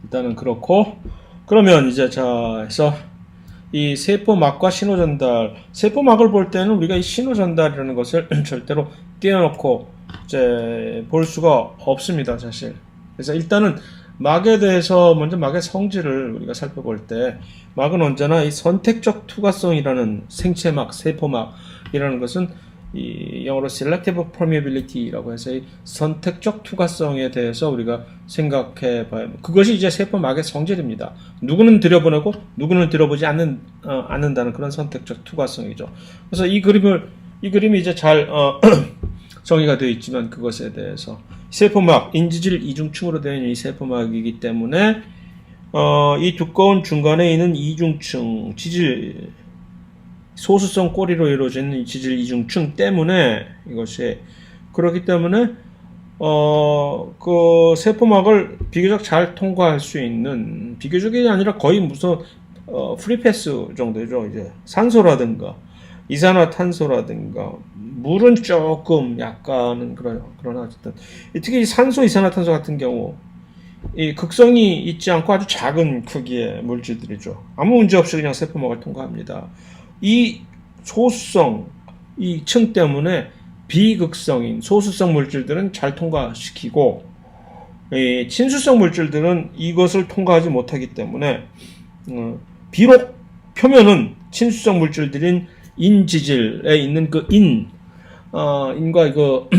일단은 그렇고, 그러면 이제 자 해서 이 세포막과 신호전달, 세포막을 볼 때는 우리가 이 신호전달이라는 것을 절대로 띄워놓고 이제 볼 수가 없습니다, 사실. 그래서 일단은 막에 대해서 먼저 막의 성질을 우리가 살펴볼 때, 막은 언제나 이 선택적 투과성이라는 생체막, 세포막이라는 것은 이 영어로 selective permeability라고 해서 이 선택적 투과성에 대해서 우리가 생각해 봐야 합니다. 그것이 이제 세포막의 성질입니다. 누구는 들여보내고 누구는 들여보지 않는다는 그런 선택적 투과성이죠. 그래서 이 그림이 이제 잘 정의가 되어 있지만 그것에 대해서 세포막, 인지질 이중층으로 되어 있는 이 세포막이기 때문에 이 두꺼운 중간에 있는 이중층, 지질 소수성 꼬리로 이루어진 이 지질 이중층 때문에 이것이 그렇기 때문에 그 세포막을 비교적 잘 통과할 수 있는 비교적이 아니라 거의 무슨 프리패스 정도죠. 이제 산소라든가 이산화탄소라든가 물은 조금 약간은 그러나 어쨌든 특히 이 산소 이산화탄소 같은 경우 이 극성이 있지 않고 아주 작은 크기의 물질들이죠. 아무 문제 없이 그냥 세포막을 통과합니다. 이 소수성, 이 층 때문에 비극성인 소수성 물질들은 잘 통과시키고, 이 친수성 물질들은 이것을 통과하지 못하기 때문에, 비록 표면은 친수성 물질들인 인지질에 있는 그 인과 그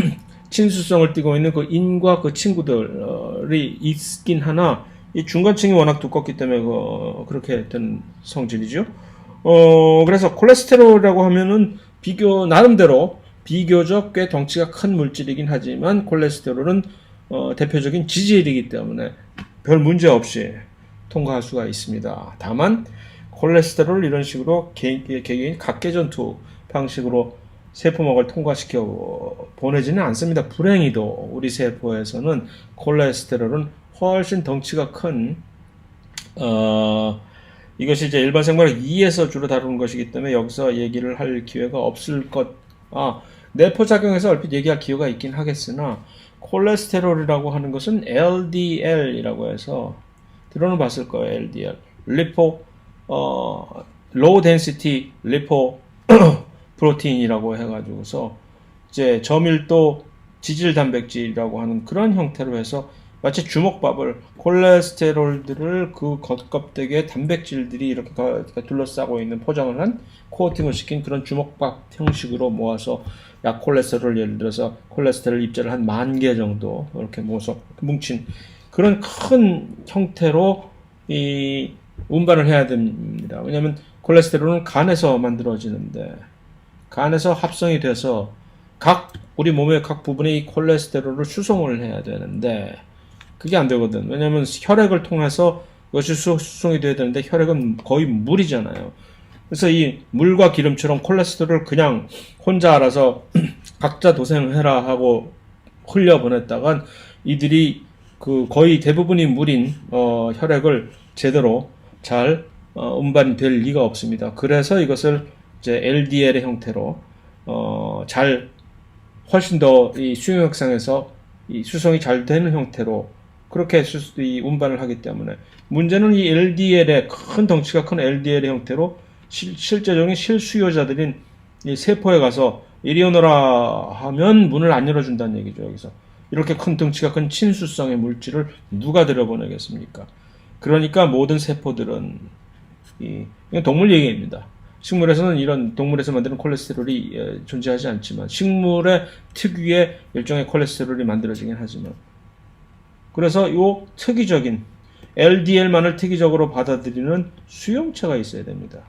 친수성을 띠고 있는 그 인과 그 친구들이 있긴 하나, 이 중간층이 워낙 두껍기 때문에 그렇게 된 성질이죠. 그래서 콜레스테롤이라고 하면은 나름대로 비교적 꽤 덩치가 큰 물질이긴 하지만 콜레스테롤은 대표적인 지질이기 때문에 별 문제 없이 통과할 수가 있습니다. 다만 콜레스테롤을 이런 식으로 개개인 각계전투 방식으로 세포막을 통과시켜 보내지는 않습니다. 불행히도 우리 세포에서는 콜레스테롤은 훨씬 덩치가 큰 이것이 이제 일반 생물학 2에서 주로 다루는 것이기 때문에 여기서 얘기를 할 기회가 없을 내포작용에서 얼핏 얘기할 기회가 있긴 하겠으나, 콜레스테롤이라고 하는 것은 LDL이라고 해서, 들어는 봤을 거예요, LDL. Low Density Lipo 프로테인이라고 해가지고서, 이제 저밀도 지질 단백질이라고 하는 그런 형태로 해서 마치 주먹밥을 콜레스테롤들을 그 겉껍데기에 단백질들이 이렇게 둘러싸고 있는 포장을 한 코어팅을 시킨 그런 주먹밥 형식으로 모아서 약콜레스테롤 예를 들어서 콜레스테롤 입자를 한 10,000개 정도 이렇게 모아서 뭉친 그런 큰 형태로 이 운반을 해야 됩니다. 왜냐하면 콜레스테롤은 간에서 만들어지는데 간에서 합성이 돼서 우리 몸의 각 부분에 이 콜레스테롤을 수송을 해야 되는데 그게 안 되거든. 왜냐면 혈액을 통해서 이것이 수송이 돼야 되는데 혈액은 거의 물이잖아요. 그래서 이 물과 기름처럼 콜레스테롤을 그냥 혼자 알아서 각자 도생해라 하고 흘려보냈다간 이들이 거의 대부분이 물인 혈액을 제대로 잘 운반될 리가 없습니다. 그래서 이것을 이제 LDL의 형태로 훨씬 더 이 수용액상에서 이 수송이 잘 되는 형태로 그렇게 이 운반을 하기 때문에 문제는 이 LDL의 큰 덩치가 큰 LDL의 형태로 실제적인 실수요자들인 이 세포에 가서 이리 오너라 하면 문을 안 열어준다는 얘기죠. 여기서 이렇게 큰 덩치가 큰 친수성의 물질을 누가 들여보내겠습니까? 그러니까 모든 세포들은 이건 동물 얘기입니다. 식물에서는 이런 동물에서 만드는 콜레스테롤이 존재하지 않지만 식물의 특유의 일종의 콜레스테롤이 만들어지긴 하지만 그래서 이 특이적인 LDL만을 특이적으로 받아들이는 수용체가 있어야 됩니다.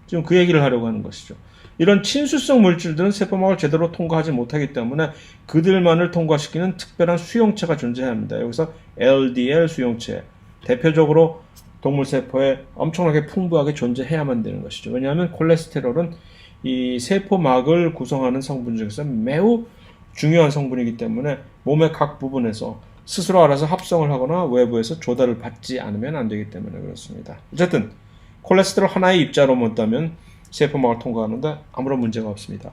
지금 그 얘기를 하려고 하는 것이죠. 이런 친수성 물질들은 세포막을 제대로 통과하지 못하기 때문에 그들만을 통과시키는 특별한 수용체가 존재해야 합니다. 여기서 LDL 수용체, 대표적으로 동물세포에 엄청나게 풍부하게 존재해야만 되는 것이죠. 왜냐하면 콜레스테롤은 이 세포막을 구성하는 성분 중에서 매우 중요한 성분이기 때문에 몸의 각 부분에서 스스로 알아서 합성을 하거나 외부에서 조달을 받지 않으면 안 되기 때문에 그렇습니다. 어쨌든 콜레스테롤 하나의 입자로 본다면 세포막을 통과하는데 아무런 문제가 없습니다.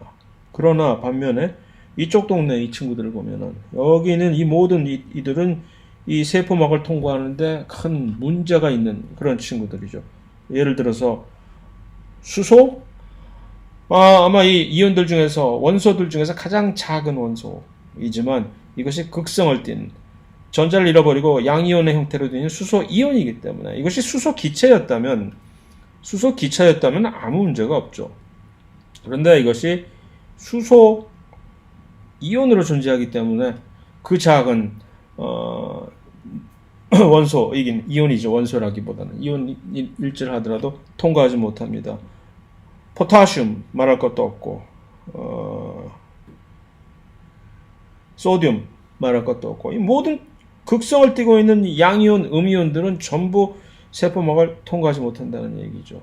그러나 반면에 이쪽 동네 이 친구들을 보면은 여기 있는 이 모든 이들은 이 세포막을 통과하는데 큰 문제가 있는 그런 친구들이죠. 예를 들어서 수소, 아마 이 이온들 중에서 원소들 중에서 가장 작은 원소이지만 이것이 극성을 띤 전자를 잃어버리고 양이온의 형태로 되는 수소 이온이기 때문에 이것이 수소 기체였다면 아무 문제가 없죠. 그런데 이것이 수소 이온으로 존재하기 때문에 그 작은 원소이긴 이온이죠. 원소라기보다는 이온일지를 하더라도 통과하지 못합니다. 포타슘 말할 것도 없고 소듐 말할 것도 없고 이 모든 극성을 띠고 있는 양이온, 음이온들은 전부 세포막을 통과하지 못한다는 얘기죠.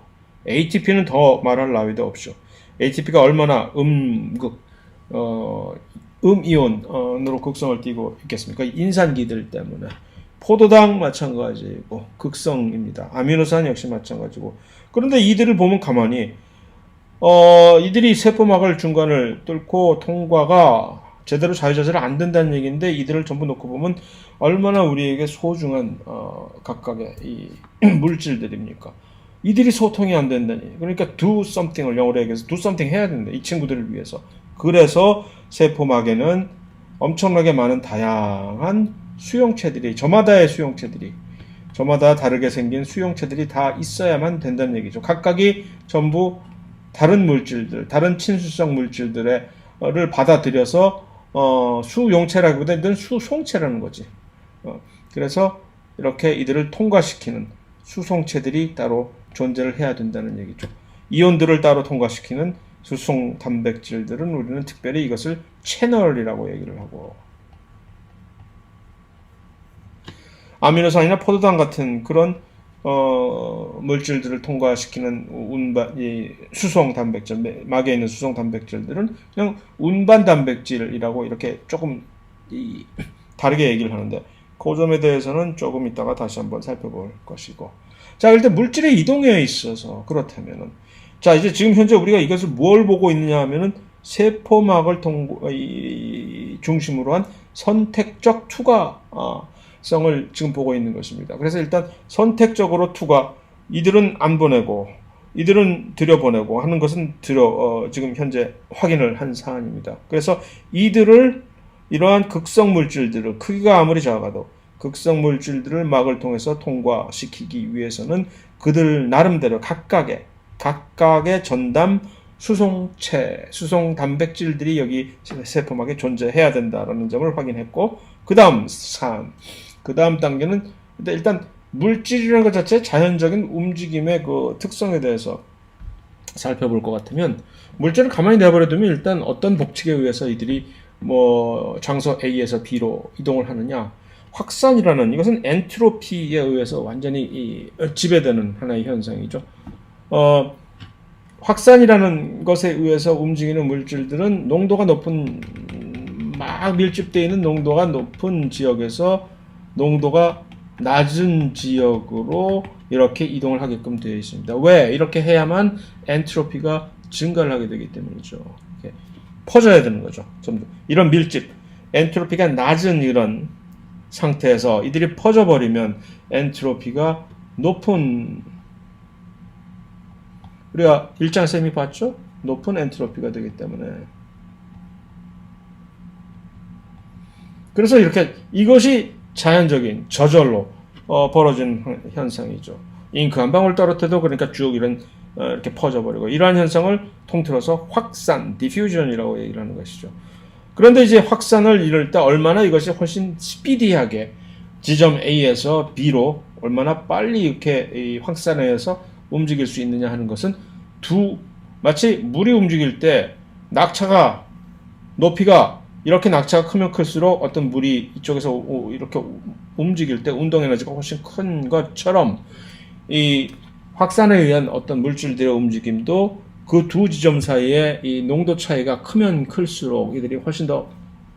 ATP는 더 말할 나위도 없죠. ATP가 얼마나 음이온으로 극성을 띠고 있겠습니까? 인산기들 때문에. 포도당 마찬가지고 극성입니다. 아미노산 역시 마찬가지고. 그런데 이들을 보면 가만히 이들이 세포막을 중간을 뚫고 통과가 제대로 자유자재로 안 된다는 얘기인데 이들을 전부 놓고 보면 얼마나 우리에게 소중한 각각의 이 물질들입니까? 이들이 소통이 안 된다니. 그러니까 do something을 영어로 얘기해서 do something 해야 된다. 이 친구들을 위해서. 그래서 세포막에는 엄청나게 많은 다양한 수용체들이 저마다의 수용체들이 저마다 다르게 생긴 수용체들이 다 있어야만 된다는 얘기죠. 각각이 전부 다른 물질들, 다른 친수성 물질들을 받아들여서 수용체라기보다는 수송체라는 거지. 그래서 이렇게 이들을 통과시키는 수송체들이 따로 존재를 해야 된다는 얘기죠. 이온들을 따로 통과시키는 수송 단백질들은 우리는 특별히 이것을 채널이라고 얘기를 하고 아미노산이나 포도당 같은 그런 물질들을 통과시키는 수송 단백질, 막에 있는 수송 단백질들은 그냥 운반 단백질이라고 이렇게 조금 다르게 얘기를 하는데 그 점에 대해서는 조금 이따가 다시 한번 살펴볼 것이고. 자, 일단 물질의 이동에 있어서 그렇다면은 자, 이제 지금 현재 우리가 이것을 뭘 보고 있느냐 하면은 세포막을 중심으로 한 선택적 투과성을 지금 보고 있는 것입니다. 그래서 일단 선택적으로 투과, 이들은 안 보내고 이들은 들여보내고 하는 것은 지금 현재 확인을 한 사안입니다. 그래서 이들을 이러한 극성 물질들을 크기가 아무리 작아도 극성 물질들을 막을 통해서 통과시키기 위해서는 그들 나름대로 각각의 전담 수송체, 수송 단백질들이 여기 세포막에 존재해야 된다라는 점을 확인했고, 그 다음 단계는 일단 물질이라는 것 자체 자연적인 움직임의 그 특성에 대해서 살펴볼 것 같으면 물질을 가만히 내버려두면 일단 어떤 법칙에 의해서 이들이 장소 A에서 B로 이동을 하느냐. 확산이라는 이것은 엔트로피에 의해서 완전히 지배되는 하나의 현상이죠. 확산이라는 것에 의해서 움직이는 물질들은 농도가 높은 막 밀집되어 있는 농도가 높은 지역에서 농도가 낮은 지역으로 이렇게 이동을 하게끔 되어 있습니다. 왜? 이렇게 해야만 엔트로피가 증가를 하게 되기 때문이죠. 이렇게 퍼져야 되는 거죠. 전부 이런 밀집, 엔트로피가 낮은 이런 상태에서 이들이 퍼져버리면 엔트로피가 높은, 우리가 일장쌤이 봤죠? 높은 엔트로피가 되기 때문에. 그래서 이것이 자연적인 저절로 벌어진 현상이죠. 잉크 한 방울 떨어뜨려도 그러니까 쭉 이렇게 퍼져버리고, 이러한 현상을 통틀어서 확산, 디퓨전이라고 얘기를 하는 것이죠. 그런데 이제 확산을 이룰 때 얼마나 이것이 훨씬 스피디하게 지점 A에서 B로 얼마나 빨리 이렇게 확산해서 움직일 수 있느냐 하는 것은 마치 물이 움직일 때 낙차가 높이가 이렇게 낙차가 크면 클수록 어떤 물이 이쪽에서 이렇게 움직일 때 운동 에너지가 훨씬 큰 것처럼 이 확산에 의한 어떤 물질들의 움직임도 그 두 지점 사이에 이 농도 차이가 크면 클수록 이들이 훨씬 더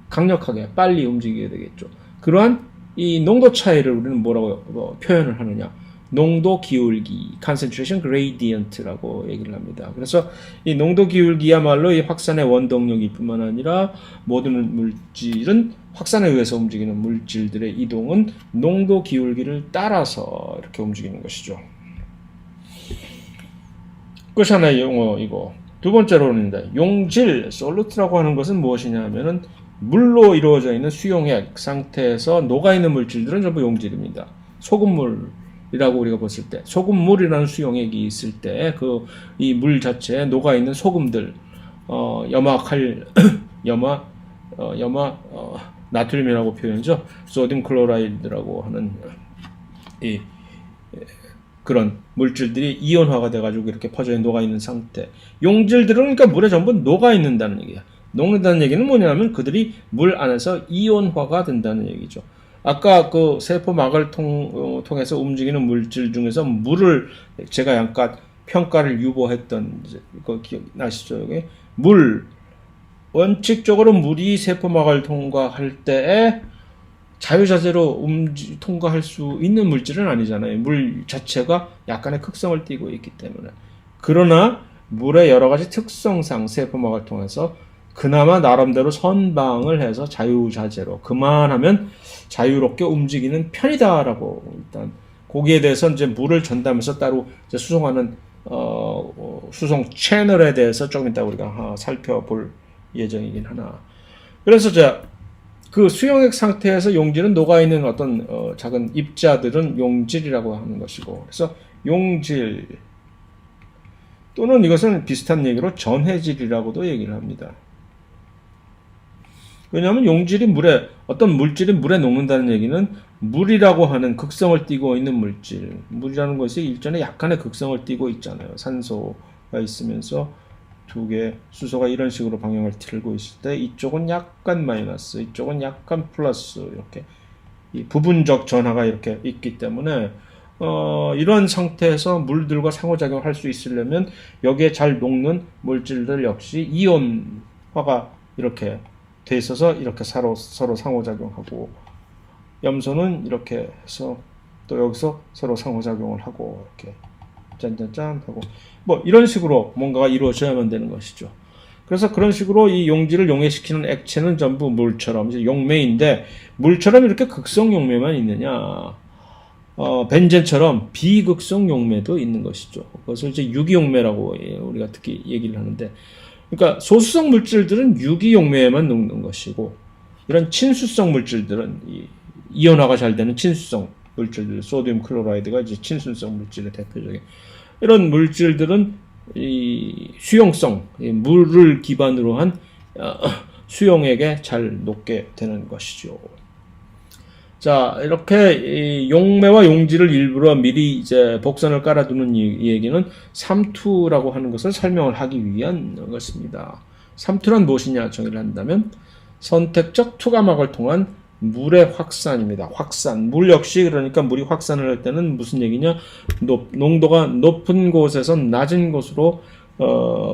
강력하게 빨리 움직이게 되겠죠. 그러한 이 농도 차이를 우리는 뭐라고 표현을 하느냐? 농도 기울기, concentration gradient라고 얘기를 합니다. 그래서 이 농도 기울기야말로 이 확산의 원동력일 뿐만 아니라 모든 물질은 확산에 의해서 움직이는 물질들의 이동은 농도 기울기를 따라서 이렇게 움직이는 것이죠. 끝이 하나의 용어이고, 두 번째로는 용질, 솔루트라고 하는 것은 무엇이냐 하면은 물로 이루어져 있는 수용액 상태에서 녹아있는 물질들은 전부 용질입니다. 소금물이라고 우리가 봤을 때, 소금물이라는 수용액이 있을 때 이 물 자체에 녹아있는 소금들, 나트륨이라고 표현이죠. 소디움 클로라이드라고 하는 그런 물질들이 이온화가 돼가지고 이렇게 퍼져 녹아 있는 상태. 용질들은 그러니까 물에 전부 녹아 있는다는 얘기야. 녹는다는 얘기는 뭐냐면 그들이 물 안에서 이온화가 된다는 얘기죠. 아까 그 세포막을 통해서 움직이는 물질 중에서 물을 제가 약간 평가를 유보했던 거 기억나시죠? 여기 원칙적으로 물이 세포막을 통과할 때에 자유자재로 통과할 수 있는 물질은 아니잖아요. 물 자체가 약간의 극성을 띠고 있기 때문에. 그러나 물의 여러 가지 특성상 세포막을 통해서 그나마 나름대로 선방을 해서 자유자재로 그만하면 자유롭게 움직이는 편이다라고 일단 거기에 대해서 이제 물을 전담해서 따로 이제 수송하는 수송 채널에 대해서 조금 이따 우리가 살펴볼 예정이긴 하나. 그래서 그 수용액 상태에서 용질은 녹아있는 어떤 작은 입자들은 용질이라고 하는 것이고, 그래서 용질 또는 이것은 비슷한 얘기로 전해질이라고도 얘기를 합니다. 왜냐하면 용질이 어떤 물질이 물에 녹는다는 얘기는 물이라고 하는 극성을 띠고 있는 물이라는 것이 일전에 약간의 극성을 띠고 있잖아요. 산소가 있으면서 두 개 수소가 이런 식으로 방향을 틀고 있을 때 이쪽은 약간 마이너스, 이쪽은 약간 플러스 이렇게 이 부분적 전하가 이렇게 있기 때문에 이런 상태에서 물들과 상호작용을 할 수 있으려면 여기에 잘 녹는 물질들 역시 이온화가 이렇게 돼 있어서 이렇게 서로 상호작용하고, 염소는 이렇게 해서 또 여기서 서로 상호작용을 하고 이렇게 짠짠짠 하고 뭐 이런 식으로 뭔가가 이루어져야만 되는 것이죠. 그래서 그런 식으로 이 용질을 용해시키는 액체는 전부 물처럼 이제 용매인데, 물처럼 이렇게 극성 용매만 있느냐? 벤젠처럼 비극성 용매도 있는 것이죠. 그것을 이제 유기용매라고 우리가 특히 얘기를 하는데, 그러니까 소수성 물질들은 유기용매에만 녹는 것이고, 이런 친수성 물질들은 이온화가 잘 되는 친수성 물질들, 소디움 클로라이드가 이제 친수성 물질의 대표적인 이런 물질들은 이 수용성, 물을 기반으로 한 수용액에 잘 녹게 되는 것이죠. 자, 이렇게 용매와 용질을 일부러 미리 이제 복선을 깔아두는 이 얘기는 삼투라고 하는 것을 설명을 하기 위한 것입니다. 삼투란 무엇이냐 정의를 한다면 선택적 투과막을 통한 물의 확산입니다. 확산. 물 역시 그러니까 물이 확산을 할 때는 무슨 얘기냐? 농도가 높은 곳에서 낮은 곳으로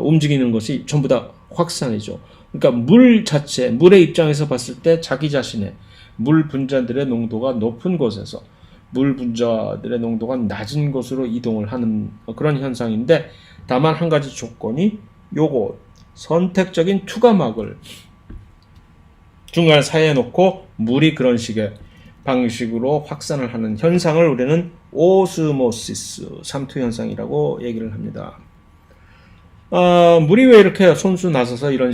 움직이는 것이 전부 다 확산이죠. 그러니까 물 자체, 물의 입장에서 봤을 때 자기 자신의 물 분자들의 농도가 높은 곳에서 물 분자들의 농도가 낮은 곳으로 이동을 하는 그런 현상인데, 다만 한 가지 조건이 요거 선택적인 투과막을 중간 사이에 놓고 물이 그런 식의 방식으로 확산을 하는 현상을 우리는 오스모시스, 삼투 현상이라고 얘기를 합니다. 물이 왜 이렇게 손수 나서서 이런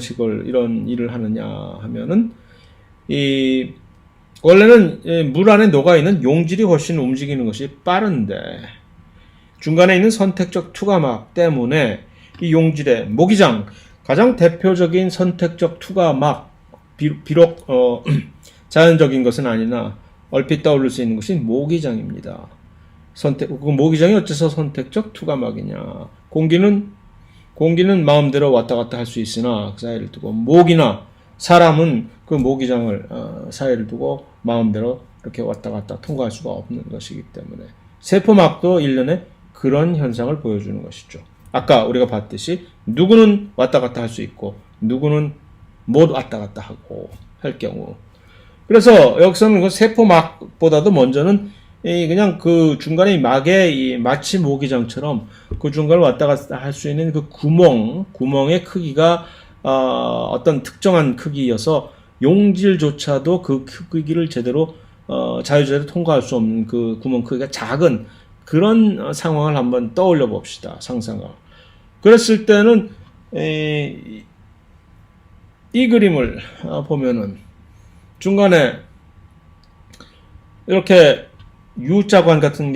일을 하느냐 하면은, 원래는 물 안에 녹아있는 용질이 훨씬 움직이는 것이 빠른데, 중간에 있는 선택적 투과막 때문에 이 용질의 모기장, 가장 대표적인 선택적 투과막, 비록 자연적인 것은 아니나 얼핏 떠올릴 수 있는 것이 모기장입니다. 그 모기장이 어째서 선택적 투과막이냐? 공기는 마음대로 왔다 갔다 할 수 있으나 그 사이를 두고, 모기나 사람은 그 모기장을 사이를 두고 마음대로 이렇게 왔다 갔다 통과할 수가 없는 것이기 때문에 세포막도 일련의 그런 현상을 보여주는 것이죠. 아까 우리가 봤듯이 누구는 왔다 갔다 할 수 있고 누구는 못 왔다 갔다 하고 할 경우, 그래서 여기서는 그 세포막보다도 먼저는 그냥 그 중간에 막에 마치 모기장처럼 그 중간을 왔다 갔다 할 수 있는 그 구멍의 크기가 어떤 특정한 크기여서 용질조차도 그 크기를 제대로 자유자재로 통과할 수 없는 그 구멍 크기가 작은 그런 상황을 한번 떠올려 봅시다. 상상을. 그랬을 때는 이 그림을 보면은 중간에 이렇게 U자관 같은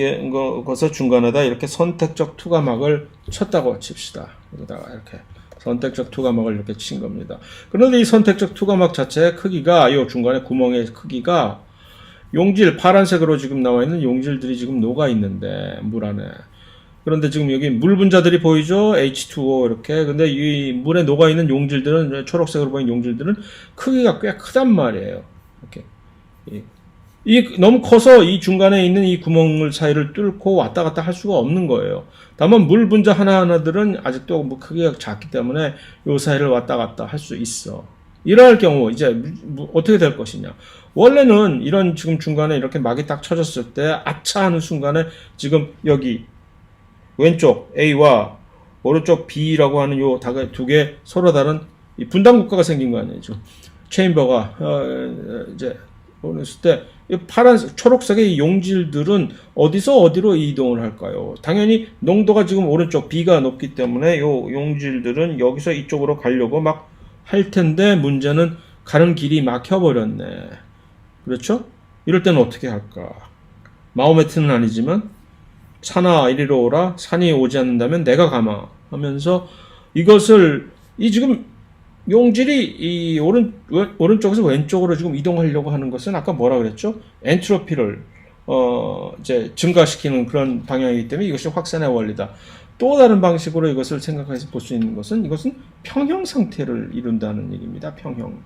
것을 중간에다 이렇게 선택적 투과막을 쳤다고 칩시다. 여기다가 이렇게 선택적 투과막을 이렇게 친 겁니다. 그런데 이 선택적 투과막 자체의 크기가, 이 중간에 구멍의 크기가 용질, 파란색으로 지금 나와 있는 용질들이 지금 녹아 있는데, 물 안에. 그런데 지금 여기 물 분자들이 보이죠? H2O 이렇게. 근데 이 물에 녹아 있는 용질들은, 초록색으로 보이는 용질들은 크기가 꽤 크단 말이에요. 이렇게. 너무 커서 이 중간에 있는 이 구멍을 사이를 뚫고 왔다 갔다 할 수가 없는 거예요. 다만 물 분자 하나하나들은 아직도 뭐 크기가 작기 때문에 요 사이를 왔다 갔다 할 수 있어. 이러할 경우 이제 어떻게 될 것이냐. 원래는 이런 지금 중간에 이렇게 막이 딱 쳐졌을 때 아차 하는 순간에 지금 여기 왼쪽 A와 오른쪽 B라고 하는 요 두 개 서로 다른 이 분단 국가가 생긴 거 아니죠. 체인버가 이제 보냈을 때 이 파란색, 초록색의 용질들은 어디서 어디로 이동을 할까요? 당연히 농도가 지금 오른쪽 B가 높기 때문에 요 용질들은 여기서 이쪽으로 가려고 막 할 텐데 문제는 가는 길이 막혀버렸네. 그렇죠? 이럴 때는 어떻게 할까? 마호메트는 아니지만 산아 이리로 오라, 산이 오지 않는다면 내가 가마 하면서 이것을 지금 용질이 이 오른쪽에서 왼쪽으로 지금 이동하려고 하는 것은 아까 뭐라 그랬죠? 엔트로피를 이제 증가시키는 그런 방향이기 때문에 이것이 확산의 원리다. 또 다른 방식으로 이것을 생각해서 볼 수 있는 것은 이것은 평형 상태를 이룬다는 얘기입니다. 평형.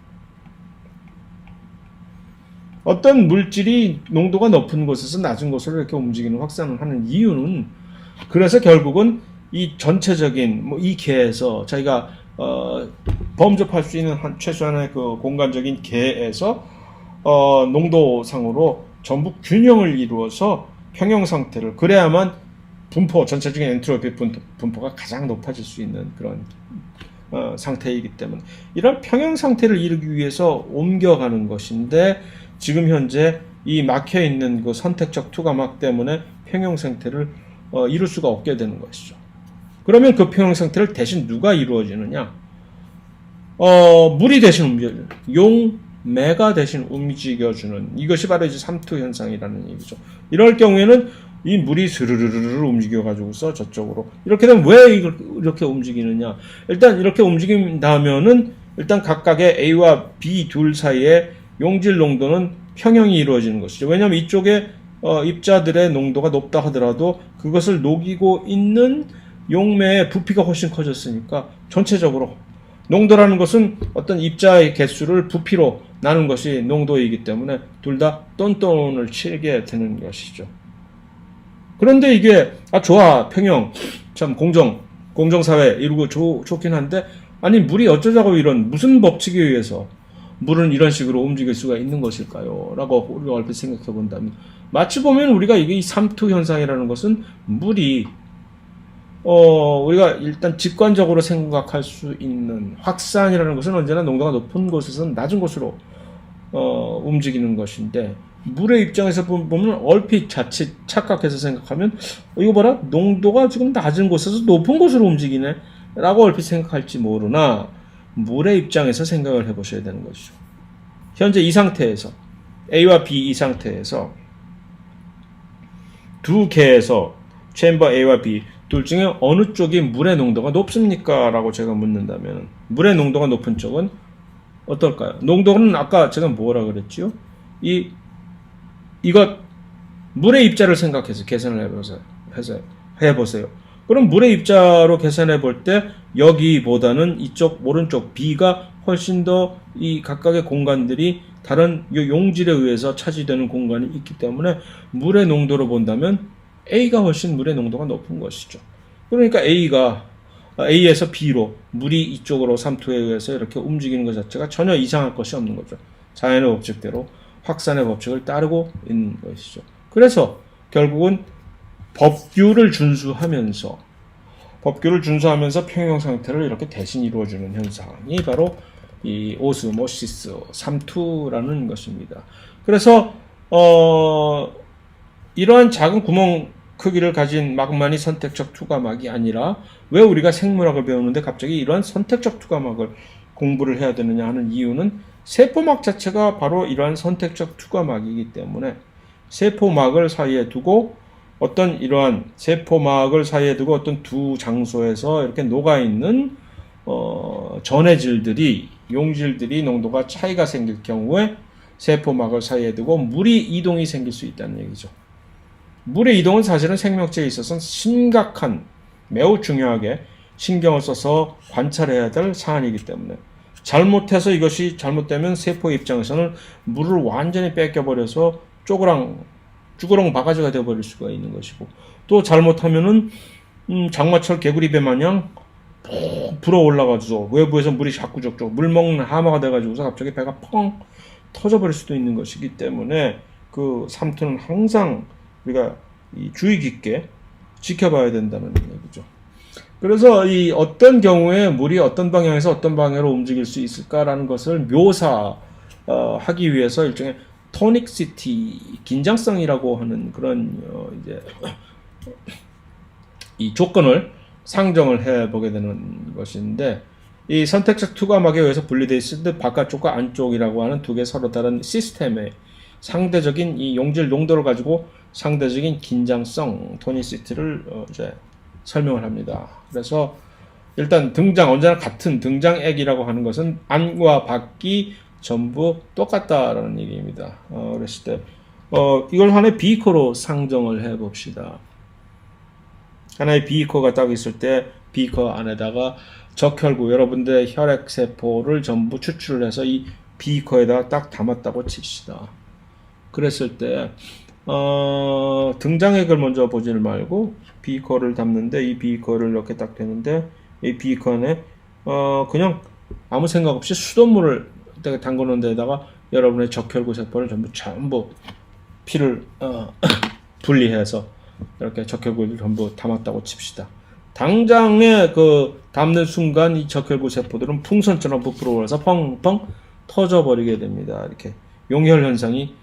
어떤 물질이 농도가 높은 곳에서 낮은 곳으로 이렇게 움직이는 확산을 하는 이유는 그래서 결국은 이 전체적인 이 개에서 저희가 범접할 수 있는 최소한의 그 공간적인 개에서 농도상으로 전부 균형을 이루어서 평형 상태를 그래야만 분포 전체적인 엔트로피 분포가 가장 높아질 수 있는 그런 상태이기 때문에 이런 평형 상태를 이루기 위해서 옮겨가는 것인데 지금 현재 이 막혀 있는 그 선택적 투과막 때문에 평형 상태를 이룰 수가 없게 되는 것이죠. 그러면 그 평형 상태를 대신 누가 이루어지느냐? 물이 대신 움직여주는, 용매가 대신 움직여주는, 이것이 바로 이제 삼투 현상이라는 얘기죠. 이럴 경우에는 이 물이 스르르르 움직여가지고서 저쪽으로. 이렇게 되면 왜 이렇게 움직이느냐? 일단 이렇게 움직인다면은 일단 각각의 A와 B 둘 사이에 용질 농도는 평형이 이루어지는 것이죠. 왜냐하면 이쪽에 입자들의 농도가 높다 하더라도 그것을 녹이고 있는 용매의 부피가 훨씬 커졌으니까 전체적으로 농도라는 것은 어떤 입자의 개수를 부피로 나눈 것이 농도이기 때문에 둘 다 똔똔을 치게 되는 것이죠. 그런데 이게 좋아 평형 참 공정사회 이러고 좋긴 한데 아니 물이 어쩌자고 이런 무슨 법칙에 의해서 물은 이런 식으로 움직일 수가 있는 것일까요? 라고 우리가 얼핏 생각해 본다면 마치 보면 우리가 이게 이 삼투 현상이라는 것은 물이 우리가 일단 직관적으로 생각할 수 있는 확산이라는 것은 언제나 농도가 높은 곳에서 낮은 곳으로 움직이는 것인데 물의 입장에서 보면 얼핏 자칫 착각해서 생각하면 이거 봐라 농도가 지금 낮은 곳에서 높은 곳으로 움직이네 라고 얼핏 생각할지 모르나 물의 입장에서 생각을 해보셔야 되는 것이죠. 현재 이 상태에서 A와 B 이 상태에서 두 개에서 챔버 A와 B 둘 중에 어느 쪽이 물의 농도가 높습니까? 라고 제가 묻는다면 물의 농도가 높은 쪽은 어떨까요? 농도는 아까 제가 뭐라 그랬지요? 이것 물의 입자를 생각해서 계산을 해보세요. 그럼 물의 입자로 계산해 볼 때 여기보다는 이쪽 오른쪽 B가 훨씬 더 이 각각의 공간들이 다른 용질에 의해서 차지되는 공간이 있기 때문에 물의 농도로 본다면 A가 훨씬 물의 농도가 높은 것이죠. 그러니까 A에서 B로 물이 이쪽으로 삼투에 의해서 이렇게 움직이는 것 자체가 전혀 이상할 것이 없는 거죠. 자연의 법칙대로 확산의 법칙을 따르고 있는 것이죠. 그래서 결국은 법규를 준수하면서 평형 상태를 이렇게 대신 이루어주는 현상이 바로 이 오스모시스 삼투라는 것입니다. 그래서 이러한 작은 구멍 크기를 가진 막만이 선택적 투과막이 아니라 왜 우리가 생물학을 배우는데 갑자기 이러한 선택적 투과막을 공부를 해야 되느냐 하는 이유는 세포막 자체가 바로 이러한 선택적 투과막이기 때문에 세포막을 사이에 두고 어떤 이러한 세포막을 사이에 두고 어떤 두 장소에서 이렇게 녹아있는 전해질들이 용질들이 농도가 차이가 생길 경우에 세포막을 사이에 두고 물이 이동이 생길 수 있다는 얘기죠. 물의 이동은 사실은 생명체에 있어서 심각한 매우 중요하게 신경을 써서 관찰해야 될 사안이기 때문에 잘못해서 이것이 잘못되면 세포 입장에서는 물을 완전히 뺏겨버려서 쭈그렁 바가지가 되어버릴 수가 있는 것이고 또 잘못하면은 장마철 개구리배 마냥 불어 올라가서 외부에서 물이 자꾸 적죠. 물 먹는 하마가 돼가지고서 갑자기 배가 펑 터져버릴 수도 있는 것이기 때문에 그 삼투는 항상 우리가 주의 깊게 지켜봐야 된다는 얘기죠. 그래서 이 어떤 경우에 물이 어떤 방향에서 어떤 방향으로 움직일 수 있을까라는 것을 묘사하기 위해서 일종의 토닉시티, 긴장성이라고 하는 그런 이제 이 조건을 상정을 해보게 되는 것인데 이 선택적 투과막에 의해서 분리되어 있을 때 바깥쪽과 안쪽이라고 하는 두 개 서로 다른 시스템의 상대적인 이 용질 농도를 가지고 상대적인 긴장성, 토니시티를 이제 설명을 합니다. 그래서 일단 언제나 같은 등장액이라고 하는 것은 안과 밖이 전부 똑같다라는 얘기입니다. 그랬을 때 이걸 하나의 비커로 상정을 해봅시다. 하나의 비커가 딱 있을 때 비커 안에다가 적혈구, 여러분들의 혈액세포를 전부 추출을 해서 이 비커에다 딱 담았다고 칩시다. 그랬을 때 등장액을 먼저 보지를 말고 비커를 담는데 이 비커를 이렇게 딱 대는데 이 비커 안에 그냥 아무 생각 없이 수돗물을 담그는 데다가 여러분의 적혈구 세포를 전부 피를 분리해서 이렇게 적혈구를 전부 담았다고 칩시다. 당장에 그 담는 순간 이 적혈구 세포들은 풍선처럼 부풀어 올라서 펑펑 터져버리게 됩니다. 이렇게 용혈 현상이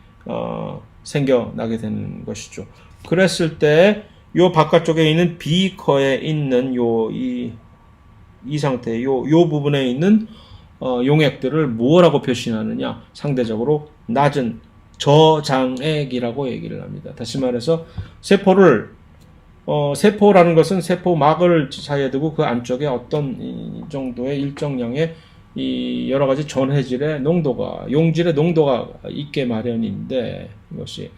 생겨나게 되는 것이죠. 그랬을 때 요 바깥쪽에 있는 비커에 있는 이 상태 요 부분에 있는 용액들을 뭐라고 표시하느냐? 상대적으로 낮은 저장액이라고 얘기를 합니다. 다시 말해서 세포라는 것은 세포막을 사이에 두고 그 안쪽에 어떤 이 정도의 일정량의 이 여러 가지 전해질의 농도가, 용질의 농도가 있게 마련인데 이것이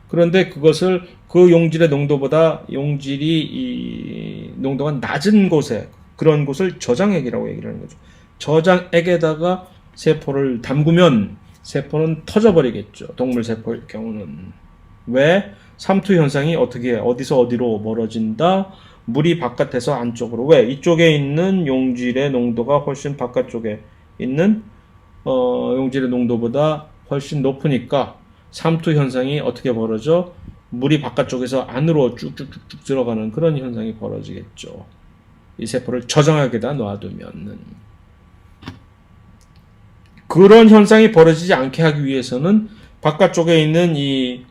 그런데 그것을 그 용질의 농도보다 용질이 이 농도가 낮은 곳에 그런 곳을 저장액이라고 얘기를 하는 거죠. 저장액에다가 세포를 담그면 세포는 터져버리겠죠. 동물 세포일 경우는. 왜? 삼투 현상이 어디서 어디로 멀어진다? 물이 바깥에서 안쪽으로. 왜? 이쪽에 있는 용질의 농도가 훨씬 바깥쪽에 있는 용질의 농도보다 훨씬 높으니까 삼투 현상이 어떻게 벌어져? 물이 바깥쪽에서 안으로 쭉쭉쭉쭉 들어가는 그런 현상이 벌어지겠죠. 이 세포를 저장액에다 놔두면은. 그런 현상이 벌어지지 않게 하기 위해서는 바깥쪽에 있는 이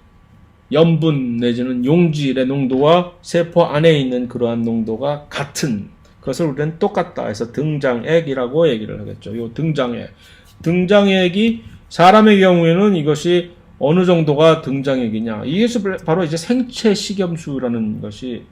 염분 내지는 용질의 농도와 세포 안에 있는 그러한 농도가 같은 그것을 우리는 똑같다 해서 등장액이라고 얘기를 하겠죠. 요 등장액이 사람의 경우에는 이것이 어느 정도가 등장액이냐. 이게 바로 이제 생체 식염수라는 것이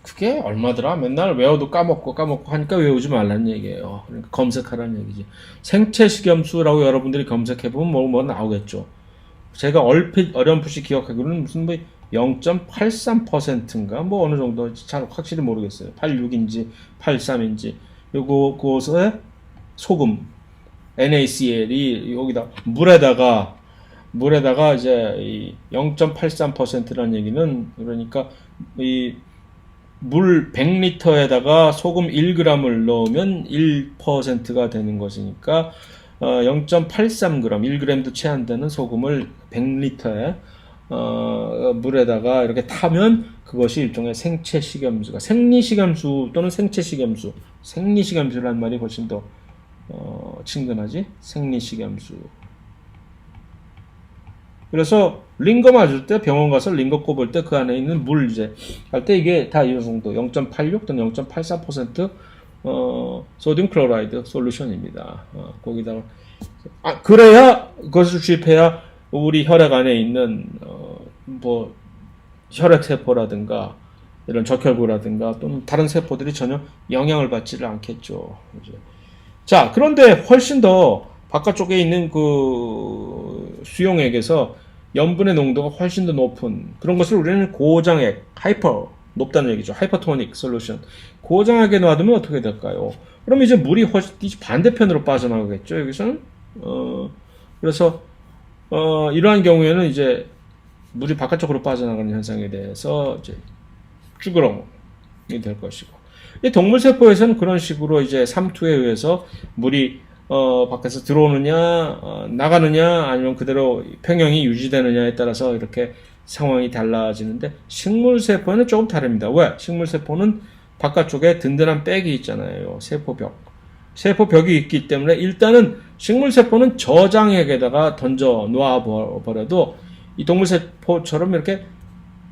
그게 얼마더라? 맨날 외워도 까먹고 하니까 외우지 말라는 얘기예요. 그러니까 검색하라는 얘기지. 생체 식염수라고 여러분들이 검색해보면 뭐 나오겠죠. 제가 어렴풋이 기억하기로는 무슨 0.83%인가 뭐 어느 정도 잘 확실히 모르겠어요. 86인지 83인지 그것에 소금 NaCl이 여기다 물에다가 이제 이 0.83%라는 얘기는 그러니까 이 물 100리터에다가 소금 1g을 넣으면 1%가 되는 것이니까 0.83g, 1g도 채 안 되는 소금을 100리터에 물에다가 이렇게 타면 그것이 일종의 생체 식염수가 생리 식염수 또는 생체 식염수, 생리 식염수라는 말이 훨씬 더 친근하지. 생리 식염수. 그래서 링거 맞을 때 병원 가서 링거 꼽을 때 그 안에 있는 물 이제 할 때 이게 다 이 정도 0.86 또는 0.84% 소듐 클로라이드 솔루션입니다. 거기다가 그래야 그것을 주입해야 우리 혈액 안에 있는 뭐 혈액 세포라든가 이런 적혈구라든가 또는 다른 세포들이 전혀 영향을 받지를 않겠죠. 자, 그런데 훨씬 더 바깥쪽에 있는 그 수용액에서 염분의 농도가 훨씬 더 높은 그런 것을 우리는 고장액, 높다는 얘기죠. 하이퍼토닉 솔루션. 고장액에 놔두면 어떻게 될까요? 그럼 이제 물이 훨씬 반대편으로 빠져나가겠죠. 여기서는 그래서 이러한 경우에는 이제 물이 바깥쪽으로 빠져나가는 현상에 대해서 이제 쭈그렁이 될 것이고, 이 동물 세포에서는 그런 식으로 이제 삼투에 의해서 물이 밖에서 들어오느냐 나가느냐 아니면 그대로 평형이 유지되느냐에 따라서 이렇게 상황이 달라지는데, 식물 세포는 조금 다릅니다. 왜? 식물 세포는 바깥쪽에 든든한 백이 있잖아요. 세포벽이 있기 때문에 일단은 식물 세포는 저장액에다가 던져 놓아 버려도 이 동물 세포처럼 이렇게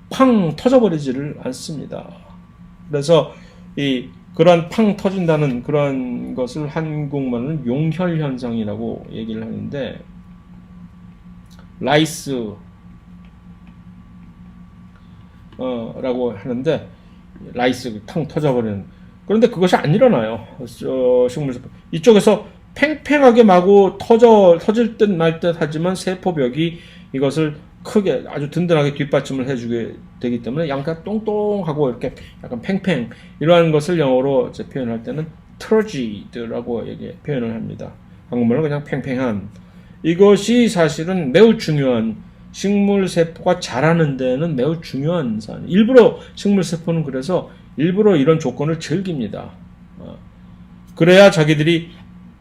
팡 터져버리지를 않습니다. 그래서 그런 팡 터진다는 그런 것을 한국말은 용혈 현상이라고 얘기를 하는데, 라이스 라고 하는데, 라이스 팡 터져버리는. 그런데 그것이 안 일어나요. 식물세포 이쪽에서 팽팽하게 마구 터질 듯 말 듯 하지만 세포벽이 이것을 크게 아주 든든하게 뒷받침을 해주게 되기 때문에 양가 똥똥하고 이렇게 약간 팽팽, 이러한 것을 영어로 표현할 때는 turgid라고 표현을 합니다. 한국말로 그냥 팽팽한. 이것이 사실은 매우 중요한, 식물세포가 자라는 데는 매우 중요한 사안. 일부러 식물세포는 그래서 일부러 이런 조건을 즐깁니다. 그래야 자기들이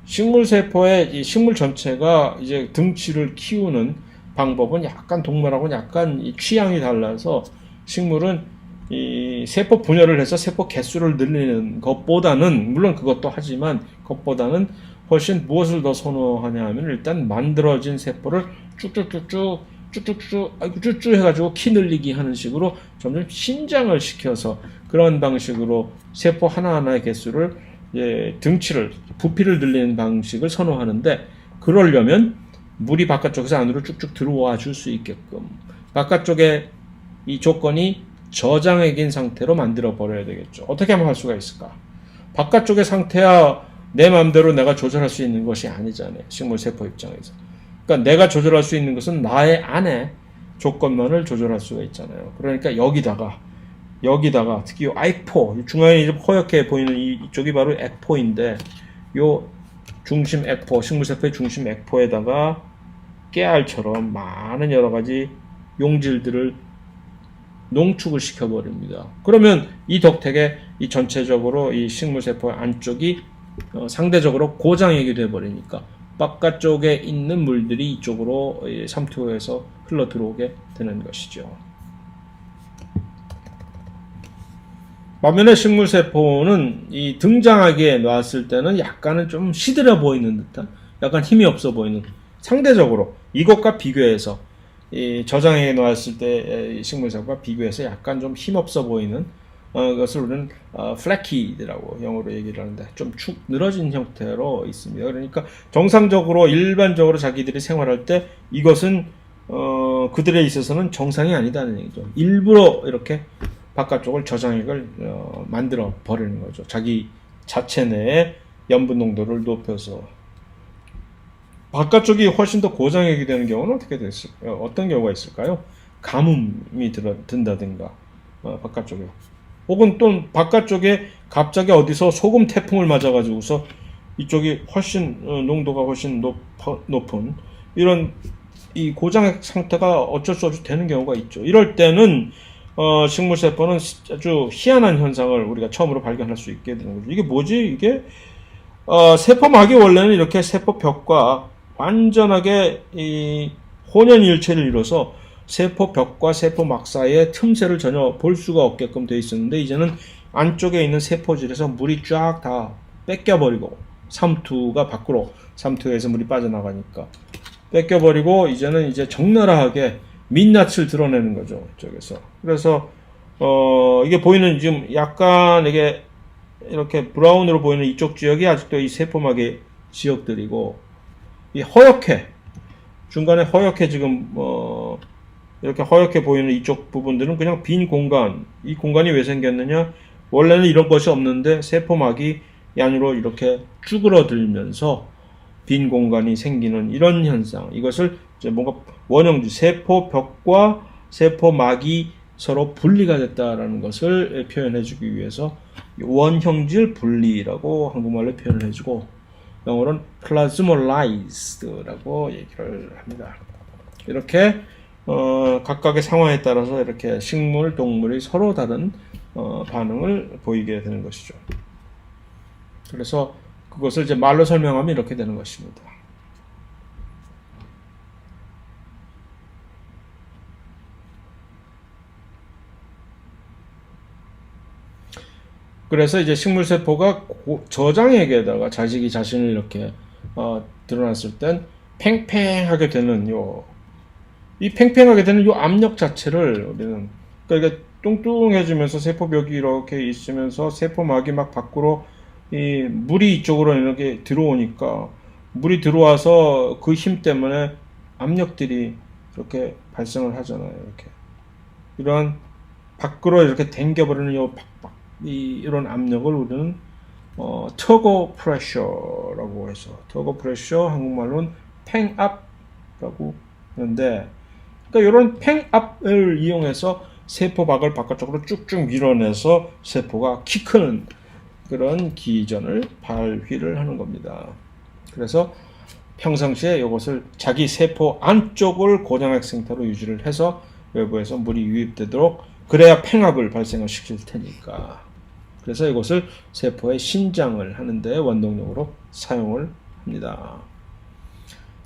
식물세포의 이 식물 전체가 이제 등치를 키우는 방법은 약간 동물하고는 약간 이 취향이 달라서, 식물은 이 세포 분열을 해서 세포 개수를 늘리는 것보다는, 물론 그것도 하지만 그것보다는 훨씬 무엇을 더 선호하냐 하면 일단 만들어진 세포를 쭉쭉 해가지고 키 늘리기 하는 식으로 점점 신장을 시켜서 그런 방식으로 세포 하나하나의 개수를 등치를, 부피를 늘리는 방식을 선호하는데, 그러려면 물이 바깥쪽에서 안으로 쭉쭉 들어와 줄 수 있게끔 바깥쪽에 이 조건이 저장액인 상태로 만들어 버려야 되겠죠. 어떻게 하면 할 수가 있을까? 바깥쪽의 상태야 내 마음대로 내가 조절할 수 있는 것이 아니잖아요. 식물 세포 입장에서. 그러니까 내가 조절할 수 있는 것은 나의 안에 조건만을 조절할 수가 있잖아요. 그러니까 여기다가 특히 이 액포, 중앙에 이제 허옇게 보이는 이쪽이 바로 액포인데, 요 중심 액포, 식물세포의 중심 액포에다가 깨알처럼 많은 여러 가지 용질들을 농축을 시켜버립니다. 그러면 이 덕택에 이 전체적으로 이 식물세포 안쪽이 상대적으로 고장액이 되어버리니까 바깥쪽에 있는 물들이 이쪽으로 삼투에서 흘러 들어오게 되는 것이죠. 반면에 식물세포는 이 등장하게 놨을 때는 약간은 좀 시들어 보이는 듯한, 약간 힘이 없어 보이는, 상대적으로 이것과 비교해서 이 저장액에 놓았을 때 식물세포와 비교해서 약간 좀 힘없어 보이는 것을 우리는 플래키드라고 영어로 얘기를 하는데, 좀 축 늘어진 형태로 있습니다. 그러니까 정상적으로 일반적으로 자기들이 생활할 때 이것은 그들에 있어서는 정상이 아니다는 얘기죠. 일부러 이렇게 바깥쪽을 저장액을 만들어 버리는 거죠. 자기 자체 내에 염분 농도를 높여서. 바깥쪽이 훨씬 더 고장액이 되는 경우는 어떤 경우가 있을까요? 가뭄이 든다든가 바깥쪽에, 혹은 또 바깥쪽에 갑자기 어디서 소금 태풍을 맞아가지고서 이쪽이 훨씬 농도가 훨씬 높은 이런 이 고장액 상태가 어쩔 수 없이 되는 경우가 있죠. 이럴 때는 식물세포는 아주 희한한 현상을 우리가 처음으로 발견할 수 있게 되는 거죠. 이게 뭐지? 이게 세포막이 원래는 이렇게 세포벽과 완전하게 이 혼연일체를 이뤄서 세포 벽과 세포 막 사이에 틈새를 전혀 볼 수가 없게끔 되어 있었는데 이제는 안쪽에 있는 세포질에서 물이 쫙 다 뺏겨버리고 삼투가 밖으로 삼투에서 물이 빠져나가니까 뺏겨버리고 이제는 이제 적나라하게 민낯을 드러내는 거죠. 이쪽에서. 그래서 이게 보이는 지금 약간 이게 이렇게 브라운으로 보이는 이쪽 지역이 아직도 이 세포막의 지역들이고 이 허옇게 중간에 허옇게 지금 이렇게 허옇게 보이는 이쪽 부분들은 그냥 빈 공간. 이 공간이 왜 생겼느냐? 원래는 이런 것이 없는데 세포막이 이 안으로 이렇게 쭈그러들면서 빈 공간이 생기는 이런 현상. 이것을 이제 뭔가 원형질 세포벽과 세포막이 서로 분리가 됐다라는 것을 표현해주기 위해서 원형질 분리라고 한국말로 표현을 해주고 영어로는 plasmolized라고 얘기를 합니다. 이렇게 각각의 상황에 따라서 이렇게 식물, 동물이 서로 다른 반응을 보이게 되는 것이죠. 그래서 그것을 이제 말로 설명하면 이렇게 되는 것입니다. 그래서 이제 식물세포가 저장액에다가 자식이 자신을 이렇게 드러났을 땐 팽팽하게 되는 이 팽팽하게 되는 요 압력 자체를 우리는 그러니까 뚱뚱해지면서 세포벽이 이렇게 있으면서 세포막이 막 밖으로 이 물이 이쪽으로 이렇게 들어오니까 물이 들어와서 그 힘 때문에 압력들이 이렇게 발생을 하잖아요. 이렇게 이런 밖으로 이렇게 당겨버리는 이런 압력을 우리는 터보 프레셔라고 해서 터보 프레셔 한국말로는 팽압라고 하는데 그러니까 이런 팽압을 이용해서 세포박을 바깥쪽으로 쭉쭉 밀어내서 세포가 키 크는 그런 기전을 발휘를 하는 겁니다. 그래서 평상시에 이것을 자기 세포 안쪽을 고장액 생태로 유지를 해서 외부에서 물이 유입되도록 그래야 팽압을 발생을 시킬 테니까. 그래서 이것을 세포의 신장을 하는데 원동력으로 사용을 합니다.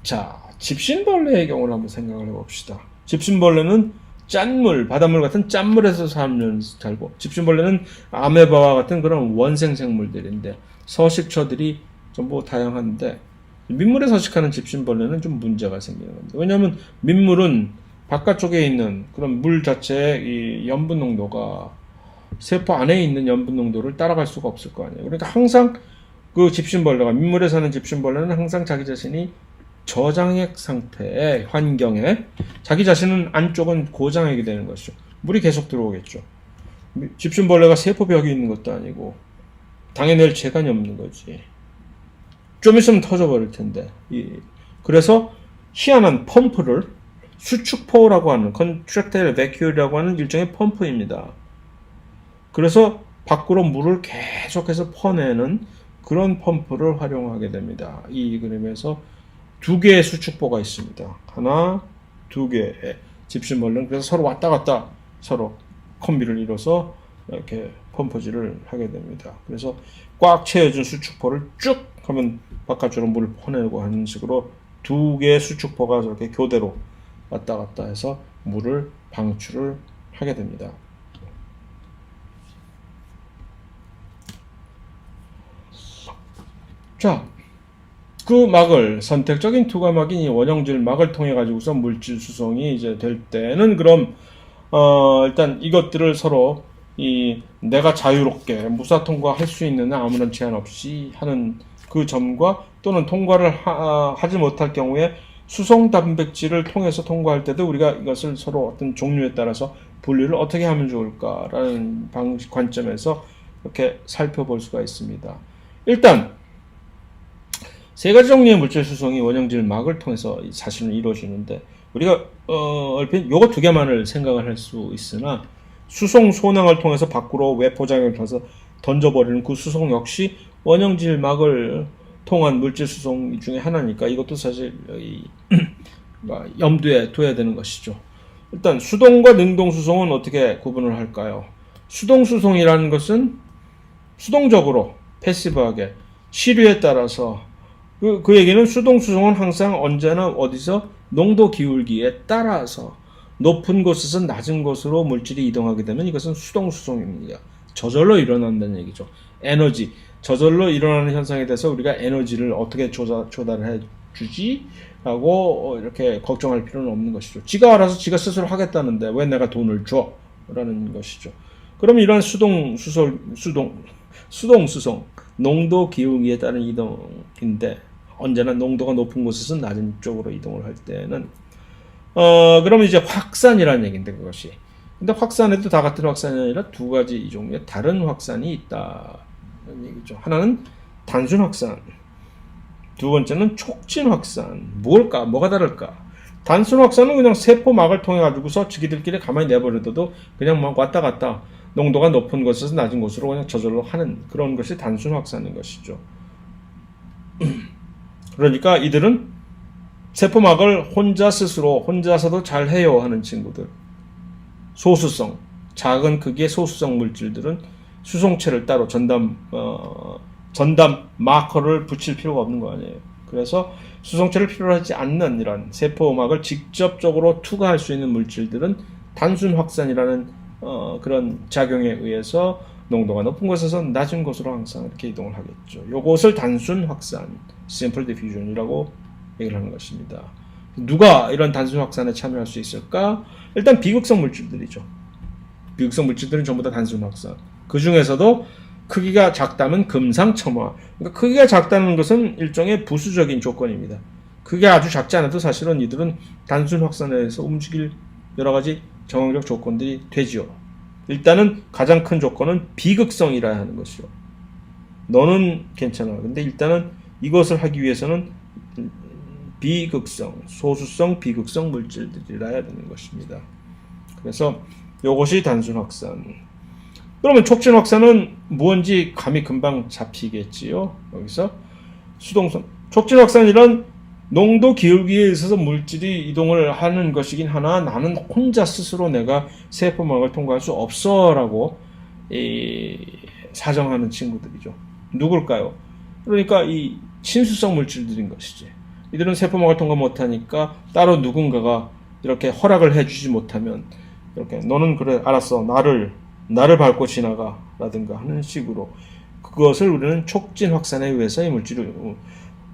자, 집신벌레의 경우를 한번 생각을 해봅시다. 집신벌레는 짠물, 바닷물 같은 짠물에서 살고 집신벌레는 아메바와 같은 그런 원생 생물들인데 서식처들이 전부 다양한데 민물에 서식하는 집신벌레는 좀 문제가 생기는 겁니다. 왜냐하면 민물은 바깥쪽에 있는 그런 물 자체의 이 염분 농도가 세포 안에 있는 염분 농도를 따라갈 수가 없을 거 아니에요. 그러니까 항상 그 집신벌레가 민물에 사는 집신벌레는 항상 자기 자신이 저장액 상태의 환경에 자기 자신은 안쪽은 고장액이 되는 것이죠. 물이 계속 들어오겠죠. 집신벌레가 세포벽이 있는 것도 아니고 당해낼 재간이 없는 거지. 좀 있으면 터져버릴 텐데. 그래서 희한한 펌프를 수축포라고 하는 contractile vacuum이라고 하는 일종의 펌프입니다. 그래서 밖으로 물을 계속해서 퍼내는 그런 펌프를 활용하게 됩니다. 이 그림에서 두 개의 수축보가 있습니다. 하나, 두 개의 집신벌레는 그래서 서로 왔다 갔다 서로 콤비를 이뤄서 이렇게 펌프질을 하게 됩니다. 그래서 꽉 채워진 수축포를 쭉 하면 바깥으로 물을 퍼내고 하는 식으로 두 개의 수축포가 저렇게 교대로 왔다 갔다 해서 물을 방출을 하게 됩니다. 자, 그 막을 선택적인 투과막인 이 원형질 막을 통해 가지고서 물질 수송이 이제 될 때는 그럼 일단 이것들을 서로 내가 자유롭게 무사 통과할 수 있는 아무런 제한 없이 하는 그 점과 또는 통과를 하지 못할 경우에 수송 단백질을 통해서 통과할 때도 우리가 이것을 서로 어떤 종류에 따라서 분류를 어떻게 하면 좋을까라는 관점에서 이렇게 살펴볼 수가 있습니다. 일단 세 가지 종류의 물질 수송이 원형질 막을 통해서 사실은 이루어지는데 우리가 얼핏 요거 두 개만을 생각을 할 수 있으나 수송 소낭을 통해서 밖으로 외포장을 통해서 던져버리는 그 수송 역시 원형질 막을 통한 물질 수송 중에 하나니까 이것도 사실 염두에 둬야 되는 것이죠. 일단 수동과 능동 수송은 어떻게 구분을 할까요? 수동 수송이라는 것은 수동적으로 패시브하게 시류에 따라서 그 얘기는 수동 수송은 항상 언제나 어디서 농도 기울기에 따라서 높은 곳에서 낮은 곳으로 물질이 이동하게 되면 이것은 수동수송입니다. 저절로 일어난다는 얘기죠. 에너지, 저절로 일어나는 현상에 대해서 우리가 에너지를 어떻게 조달해 주지? 라고 이렇게 걱정할 필요는 없는 것이죠. 지가 알아서 지가 스스로 하겠다는데 왜 내가 돈을 줘? 라는 것이죠. 그럼 이러한 수동수송, 농도 기울기에 따른 이동인데 언제나 농도가 높은 곳에서 낮은 쪽으로 이동을 할 때는 그러면 이제 확산이라는 얘기인데 그것이. 근데 확산에도 다 같은 확산이 아니라 두 가지 종류의 다른 확산이 있다는 얘기죠. 하나는 단순 확산, 두 번째는 촉진 확산. 뭐가 다를까? 단순 확산은 그냥 세포막을 통해 가지고서 지기들끼리 가만히 내버려둬도 그냥 막 왔다 갔다 농도가 높은 곳에서 낮은 곳으로 그냥 저절로 하는 그런 것이 단순 확산인 것이죠. 그러니까 이들은 세포막을 혼자서도 잘 해요 하는 친구들. 소수성, 작은 크기의 소수성 물질들은 수송체를 따로 전담 마커를 붙일 필요가 없는 거 아니에요. 그래서 수송체를 필요로 하지 않는 이런 세포막을 직접적으로 투과할 수 있는 물질들은 단순 확산이라는 그런 작용에 의해서 농도가 높은 곳에서 낮은 곳으로 항상 이렇게 이동을 하겠죠. 요것을 단순 확산, simple diffusion이라고 얘기를 하는 것입니다. 누가 이런 단순 확산에 참여할 수 있을까? 일단 비극성 물질들이죠. 비극성 물질들은 전부 다 단순 확산. 그 중에서도 크기가 작다면 금상첨화. 그러니까 크기가 작다는 것은 일종의 부수적인 조건입니다. 크기가 아주 작지 않아도 사실은 이들은 단순 확산에 의해서 움직일 여러 가지 정황적 조건들이 되지요. 일단은 가장 큰 조건은 비극성이라 하는 것이죠. 너는 괜찮아. 근데 일단은 이것을 하기 위해서는 비극성, 소수성, 비극성 물질들이라 해야 되는 것입니다. 그래서 이것이 단순 확산. 그러면 촉진 확산은 뭔지 감이 금방 잡히겠지요. 여기서 수동성. 촉진 확산이란 농도 기울기에 있어서 물질이 이동을 하는 것이긴 하나 나는 혼자 스스로 내가 세포막을 통과할 수 없어라고 사정하는 친구들이죠. 누굴까요? 그러니까 이 친수성 물질들인 것이지. 이들은 세포막을 통과 못하니까 따로 누군가가 이렇게 허락을 해주지 못하면 이렇게 너는 그래 알았어 나를 밟고 지나가 라든가 하는 식으로 그것을 우리는 촉진 확산에 의해서 이 물질을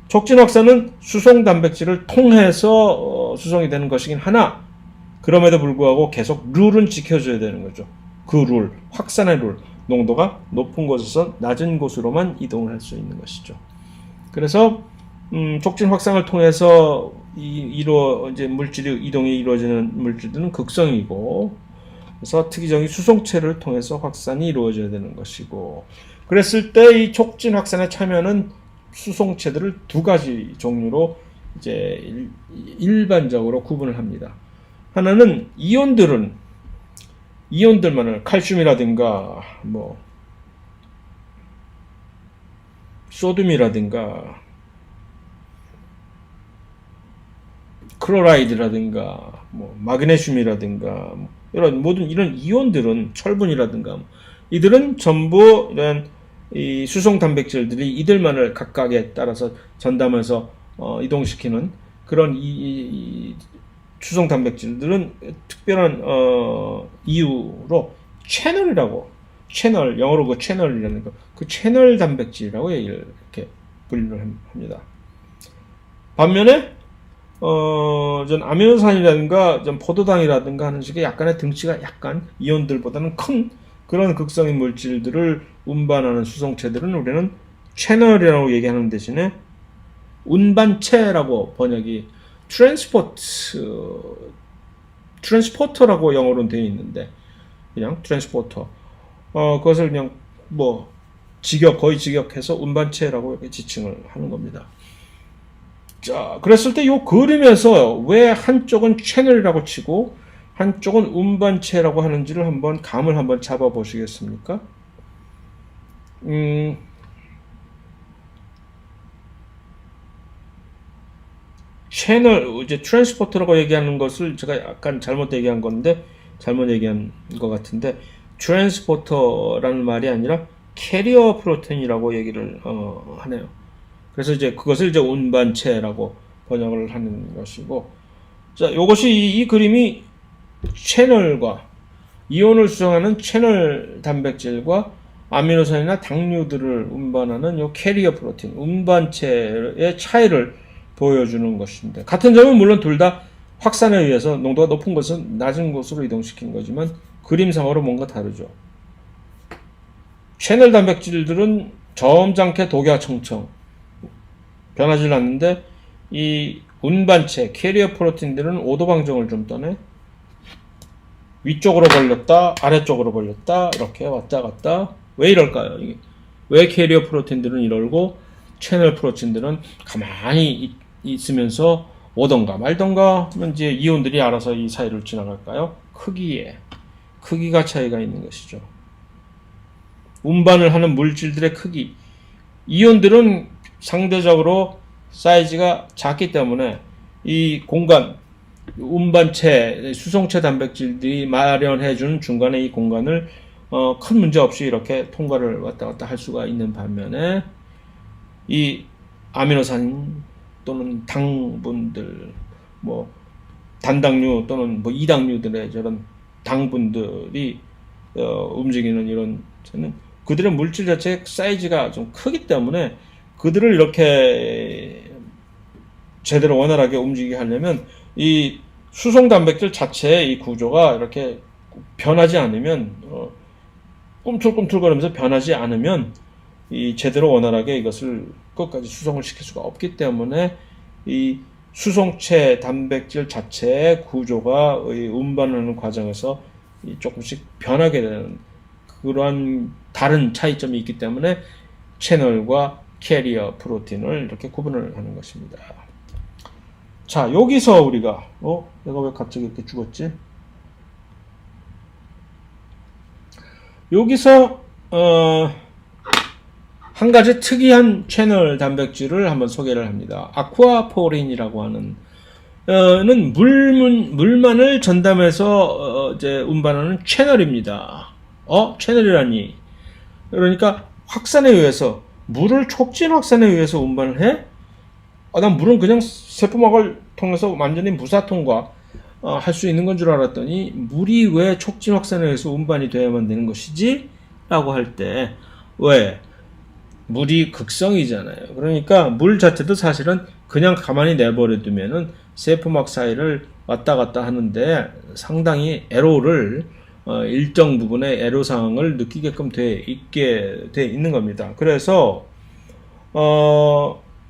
촉진 확산은 수송 단백질을 통해서 수송이 되는 것이긴 하나 그럼에도 불구하고 계속 룰은 지켜줘야 되는 거죠. 그 룰, 확산의 룰, 농도가 높은 곳에서 낮은 곳으로만 이동을 할 수 있는 것이죠. 그래서 촉진 확산을 통해서 이제 물질이 이동이 이루어지는 물질들은 극성이고, 그래서 특이적인 수송체를 통해서 확산이 이루어져야 되는 것이고, 그랬을 때 이 촉진 확산에 참여하는 수송체들을 두 가지 종류로 이제 일반적으로 구분을 합니다. 하나는 이온들만을 칼슘이라든가 뭐 소듐이라든가 클로라이드라든가 뭐 마그네슘이라든가 모든 이런 이온들은 철분이라든가 이들은 전부 이런 이 수송 단백질들이 이들만을 각각에 따라서 전담해서 이동시키는 그런 이 수송 단백질들은 특별한 이유로 영어로 그 채널이라는 그 채널 단백질이라고 이렇게 분류를 합니다. 반면에 전 아미노산이라든가 전 포도당이라든가 하는 식의 약간의 등치가 약간 이온들보다는 큰 그런 극성인 물질들을 운반하는 수송체들은 우리는 채널이라고 얘기하는 대신에 운반체라고 번역이 트랜스포터라고 영어로는 되어 있는데 그냥 트랜스포터 그것을 그냥 뭐 거의 직역해서 운반체라고 이렇게 지칭을 하는 겁니다. 자, 그랬을 때 이 그림에서 왜 한쪽은 채널이라고 치고 한쪽은 운반체라고 하는지를 감을 한번 잡아 보시겠습니까? 채널, 이제 트랜스포터라고 얘기하는 것을 제가 약간 잘못 얘기한 것 같은데, 트랜스포터라는 말이 아니라 캐리어 프로테인이라고 얘기를 하네요. 그래서 이제 그것을 이제 운반체라고 번역을 하는 것이고, 자, 요것이 이 그림이 채널과 이온을 수송하는 채널 단백질과 아미노산이나 당류들을 운반하는 요 캐리어 프로틴, 운반체의 차이를 보여주는 것입니다. 같은 점은 물론 둘 다 확산에 의해서 농도가 높은 것은 낮은 곳으로 이동시키는 거지만 그림상으로 뭔가 다르죠. 채널 단백질들은 점잖게 독야청청 변하지 않는데 이 운반체 캐리어 프로틴들은 오도방정을 좀 떠내 위쪽으로 벌렸다 아래쪽으로 벌렸다 이렇게 왔다 갔다. 왜 이럴까요? 이게 왜 캐리어 프로틴들은 이러고 채널 프로틴들은 가만히 있으면서 오던가 말던가 하면 이제 이온들이 알아서 이 사이를 지나갈까요? 크기가 차이가 있는 것이죠. 운반을 하는 물질들의 크기. 이온들은 상대적으로 사이즈가 작기 때문에 이 공간, 운반체, 수송체 단백질들이 마련해주는 중간에 이 공간을 큰 문제 없이 이렇게 통과를 왔다 갔다 할 수가 있는 반면에 이 아미노산 또는 당분들, 뭐 단당류 또는 뭐 이당류들의 저런 당분들이 움직이는 이런 저는 그들의 물질 자체 사이즈가 좀 크기 때문에 그들을 이렇게 제대로 원활하게 움직이게 하려면 이 수송 단백질 자체의 이 구조가 이렇게 변하지 않으면 꿈틀꿈틀거리면서 변하지 않으면 이 제대로 원활하게 이것을 끝까지 수송을 시킬 수가 없기 때문에 이 수송체 단백질 자체의 구조가 운반하는 과정에서 조금씩 변하게 되는 그러한 다른 차이점이 있기 때문에 채널과 캐리어 프로틴을 이렇게 구분을 하는 것입니다. 자, 여기서 우리가 내가 왜 갑자기 이렇게 죽었지? 여기서 한 가지 특이한 채널 단백질을 한번 소개를 합니다. 아쿠아포린이라고 하는 는 물만을 전담해서 이제 운반하는 채널입니다. 채널이라니. 그러니까 확산에 의해서 물을 촉진 확산에 의해서 운반을 해? 난 물은 그냥 세포막을 통해서 완전히 무사통과 할 수 있는 건 줄 알았더니 물이 왜 촉진 확산에 의해서 운반이 돼야만 되는 것이지? 라고 할 때 왜? 물이 극성이잖아요. 그러니까 물 자체도 사실은 그냥 가만히 내버려 두면은 세포막 사이를 왔다 갔다 하는데 상당히 애로를 일정 부분의 애로사항을 느끼게끔 돼 있는 겁니다. 그래서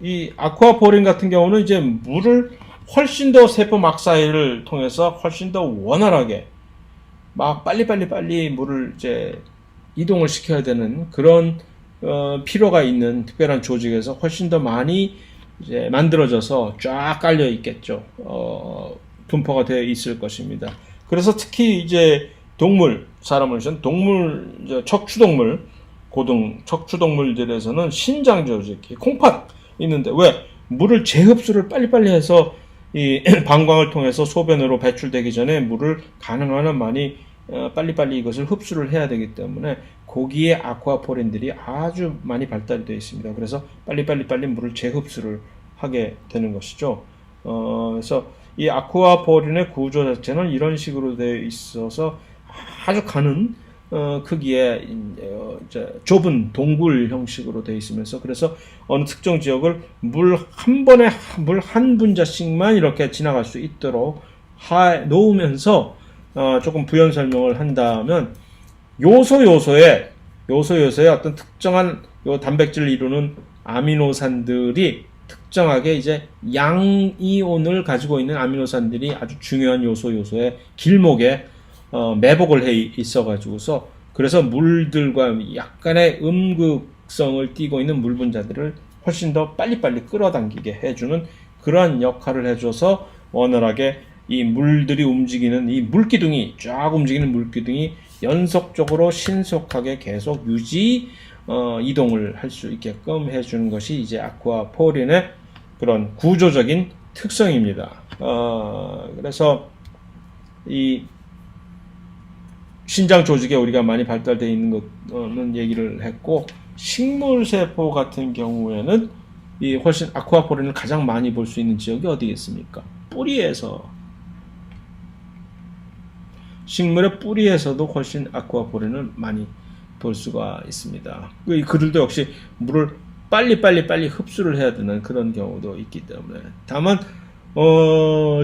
이 아쿠아포린 같은 경우는 이제 물을 훨씬 더 세포막 사이를 통해서 훨씬 더 원활하게 막 빨리 물을 이제 이동을 시켜야 되는 그런 필요가 있는 특별한 조직에서 훨씬 더 많이 이제 만들어져서 쫙 깔려 있겠죠. 분포가 되어 있을 것입니다. 그래서 특히 이제 척추동물, 척추동물들에서는 신장 조직, 콩팥 있는데 왜 물을 재흡수를 빨리빨리 해서 이 방광을 통해서 소변으로 배출되기 전에 물을 가능한 한 많이 빨리빨리 이것을 흡수를 해야 되기 때문에 거기에 아쿠아포린들이 아주 많이 발달이 되어 있습니다. 그래서 빨리 물을 재흡수를 하게 되는 것이죠. 그래서 이 아쿠아포린의 구조 자체는 이런 식으로 되어 있어서 아주 가는 크기의 좁은 동굴 형식으로 되어 있으면서 그래서 어느 특정 지역을 물 한 분자씩만 이렇게 지나갈 수 있도록 놓으면서 조금 부연 설명을 한다면 요소요소에 어떤 특정한 요 단백질을 이루는 아미노산들이 특정하게 이제 양이온을 가지고 있는 아미노산들이 아주 중요한 요소의 길목에 매복을 해 있어가지고서 그래서 물들과 약간의 음극성을 띠고 있는 물 분자들을 훨씬 더 빨리빨리 끌어당기게 해주는 그러한 역할을 해줘서 원활하게 이 물들이 움직이는 이 물기둥이 쫙 움직이는 물기둥이 연속적으로 신속하게 계속 이동을 할 수 있게끔 해주는 것이 이제 아쿠아포린의 그런 구조적인 특성입니다. 그래서 이 신장 조직에 우리가 많이 발달되어 있는 것은 얘기를 했고 식물세포 같은 경우에는 이 훨씬 아쿠아포린을 가장 많이 볼 수 있는 지역이 어디겠습니까? 뿌리에서 식물의 뿌리에서도 훨씬 아쿠아포린을 많이 볼 수가 있습니다. 그들도 역시 물을 빨리 흡수를 해야 되는 그런 경우도 있기 때문에. 다만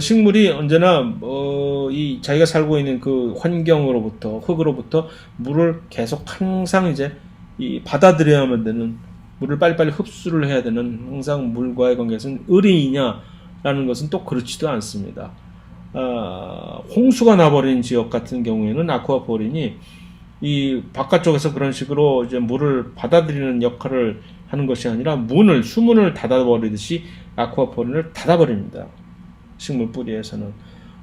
식물이 언제나 이 자기가 살고 있는 그 환경으로부터 흙으로부터 물을 계속 항상 이제 이 받아들여야만 되는, 물을 빨리빨리 흡수를 해야 되는, 항상 물과의 관계에서는 의리이냐라는 것은 또 그렇지도 않습니다. 홍수가 나버린 지역 같은 경우에는 아쿠아포린이 이 바깥쪽에서 그런 식으로 이제 물을 받아들이는 역할을 하는 것이 아니라 수문을 닫아버리듯이 아쿠아포린을 닫아버립니다. 식물 뿌리에서는.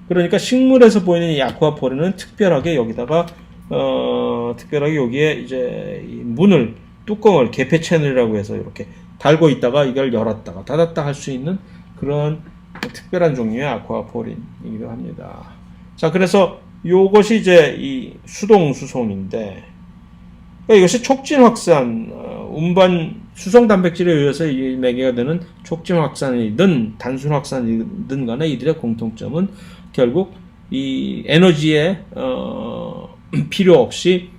그러니까 식물에서 보이는 이 아쿠아포린은 특별하게 여기다가 특별하게 여기에 이제 이 뚜껑을 개폐 채널이라고 해서 이렇게 달고 있다가 이걸 열었다가 닫았다 할 수 있는 그런 특별한 종류의 아쿠아포린이기도 합니다. 자, 그래서 요것이 이제 이 수동수송인데, 그러니까 이것이 촉진 확산, 운반 수송 단백질에 의해서 매개가 되는 촉진 확산이든 단순 확산이든 간에 이들의 공통점은 결국 이 에너지의 필요 없이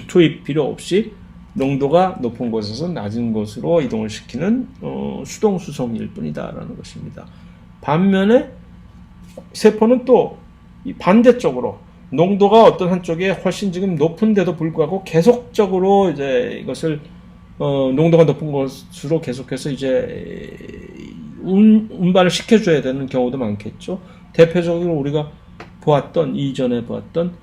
투입 필요 없이 농도가 높은 곳에서 낮은 곳으로 이동을 시키는 수동 수송일 뿐이다라는 것입니다. 반면에 세포는 또 이 반대쪽으로 농도가 어떤 한쪽에 훨씬 지금 높은데도 불구하고 계속적으로 이제 이것을 농도가 높은 곳으로 계속해서 이제 운반을 시켜줘야 되는 경우도 많겠죠. 대표적으로 우리가 이전에 보았던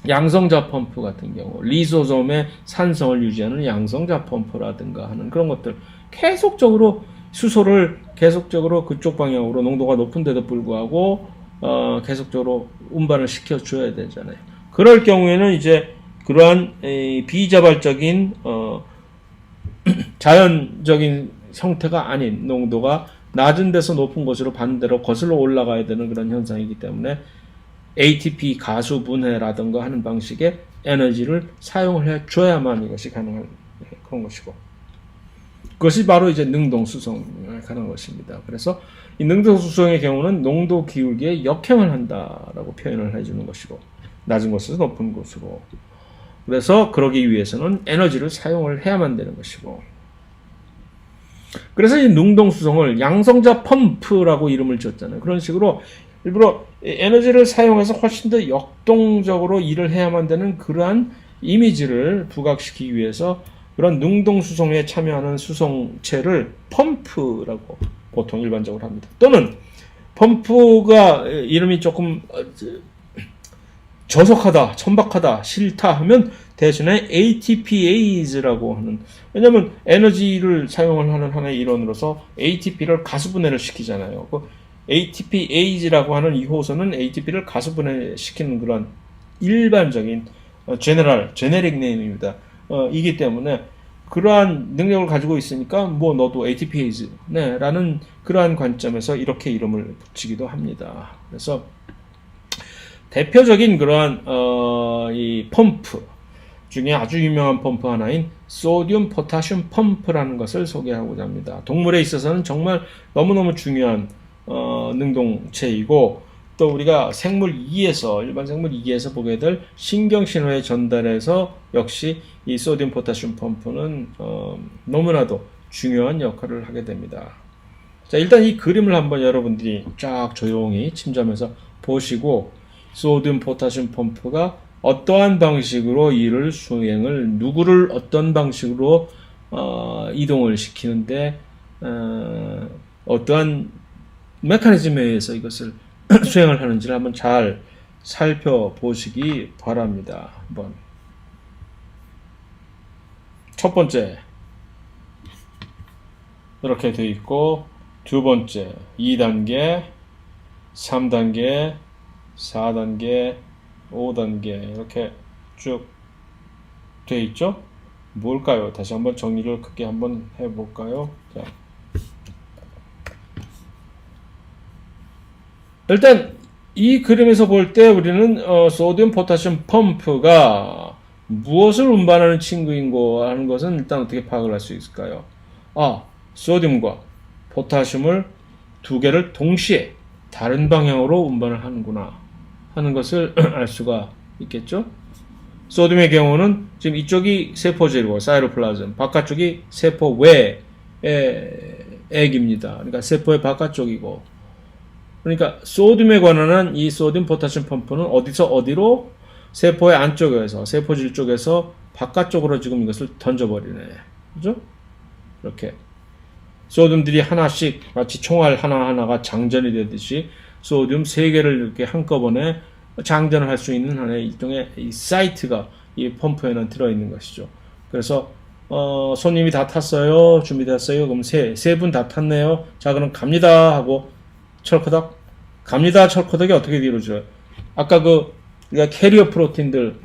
양성자 펌프 같은 경우, 리소솜의 산성을 유지하는 양성자 펌프라든가 하는 그런 것들, 계속적으로 수소를 계속적으로 그쪽 방향으로 농도가 높은데도 불구하고 계속적으로 운반을 시켜줘야 되잖아요. 그럴 경우에는 이제 그러한 비자발적인 자연적인 형태가 아닌 농도가 낮은 데서 높은 곳으로 반대로 거슬러 올라가야 되는 그런 현상이기 때문에 ATP 가수 분해라든가 하는 방식의 에너지를 사용을 해줘야만 이것이 가능한 그런 것이고, 그것이 바로 이제 능동수송에 관한 것입니다. 그래서 이 능동수송의 경우는 농도 기울기에 역행을 한다라고 표현을 해주는 것이고, 낮은 곳에서 높은 곳으로. 그래서 그러기 위해서는 에너지를 사용을 해야만 되는 것이고, 그래서 이 능동수송을 양성자 펌프라고 이름을 지었잖아요. 그런 식으로 일부러 에너지를 사용해서 훨씬 더 역동적으로 일을 해야만 되는 그러한 이미지를 부각시키기 위해서 그런 능동수송에 참여하는 수송체를 펌프라고 보통 일반적으로 합니다. 또는 펌프가 이름이 조금 저속하다, 천박하다, 싫다 하면 대신에 ATPase라고 하는, 왜냐하면 에너지를 사용을 하는 하나의 이론으로서 ATP를 가수분해를 시키잖아요. 그 ATPase라고 하는 이 호소는 ATP를 가수분해시키는 그런 일반적인 제네릭 네임입니다. 이기 때문에 그러한 능력을 가지고 있으니까 너도 ATPase 라는 그러한 관점에서 이렇게 이름을 붙이기도 합니다. 그래서 대표적인 그러한 이 펌프 중에 아주 유명한 펌프 하나인 소듐 포타슘 펌프라는 것을 소개하고자 합니다. 동물에 있어서는 정말 너무너무 중요한 능동체이고, 또 우리가 일반 생물 2에서 보게 될 신경신호의 전달에서 역시 이 소듐 포타슘 펌프는 너무나도 중요한 역할을 하게 됩니다. 자, 일단 이 그림을 한번 여러분들이 쫙 조용히 침잠해서 보시고, 소듐 포타슘 펌프가 어떠한 방식으로 일을 수행을, 누구를 어떤 방식으로 이동을 시키는데 어떠한 메커니즘에 의해서 이것을 수행을 하는지를 한번 잘 살펴보시기 바랍니다. 한번 첫 번째 이렇게 되어 있고, 두 번째 2단계, 3단계, 4단계, 5단계 이렇게 쭉 되어 있죠? 뭘까요? 다시 한번 정리를 크게 한번 해볼까요? 자, 일단 이 그림에서 볼 때 우리는 소듐 포타슘 펌프가 무엇을 운반하는 친구인고 하는 것은 일단 어떻게 파악을 할 수 있을까요? 소듐과 포타슘을 두 개를 동시에 다른 방향으로 운반을 하는구나 하는 것을 알 수가 있겠죠. 소듐의 경우는 지금 이쪽이 세포질이고 사이로플라즘, 바깥쪽이 세포 외의 액입니다. 그러니까 세포의 바깥쪽이고, 그러니까 소듐에 관한 이 소듐 포타슘 펌프는 어디서 어디로? 세포의 안쪽에서, 세포질 쪽에서 바깥쪽으로 지금 이것을 던져버리네. 그죠? 이렇게 소듐들이 하나씩 마치 총알 하나하나가 장전이 되듯이 소듐 3개를 이렇게 한꺼번에 장전을 할 수 있는 하나의 일종의 이 사이트가 이 펌프에는 들어있는 것이죠. 그래서 손님이 다 탔어요. 준비됐어요. 그럼 세 분 다 탔네요. 자, 그럼 갑니다 하고 철커덕 갑니다. 철커덕이 어떻게 이루어져요? 아까 우리가 캐리어 프로틴들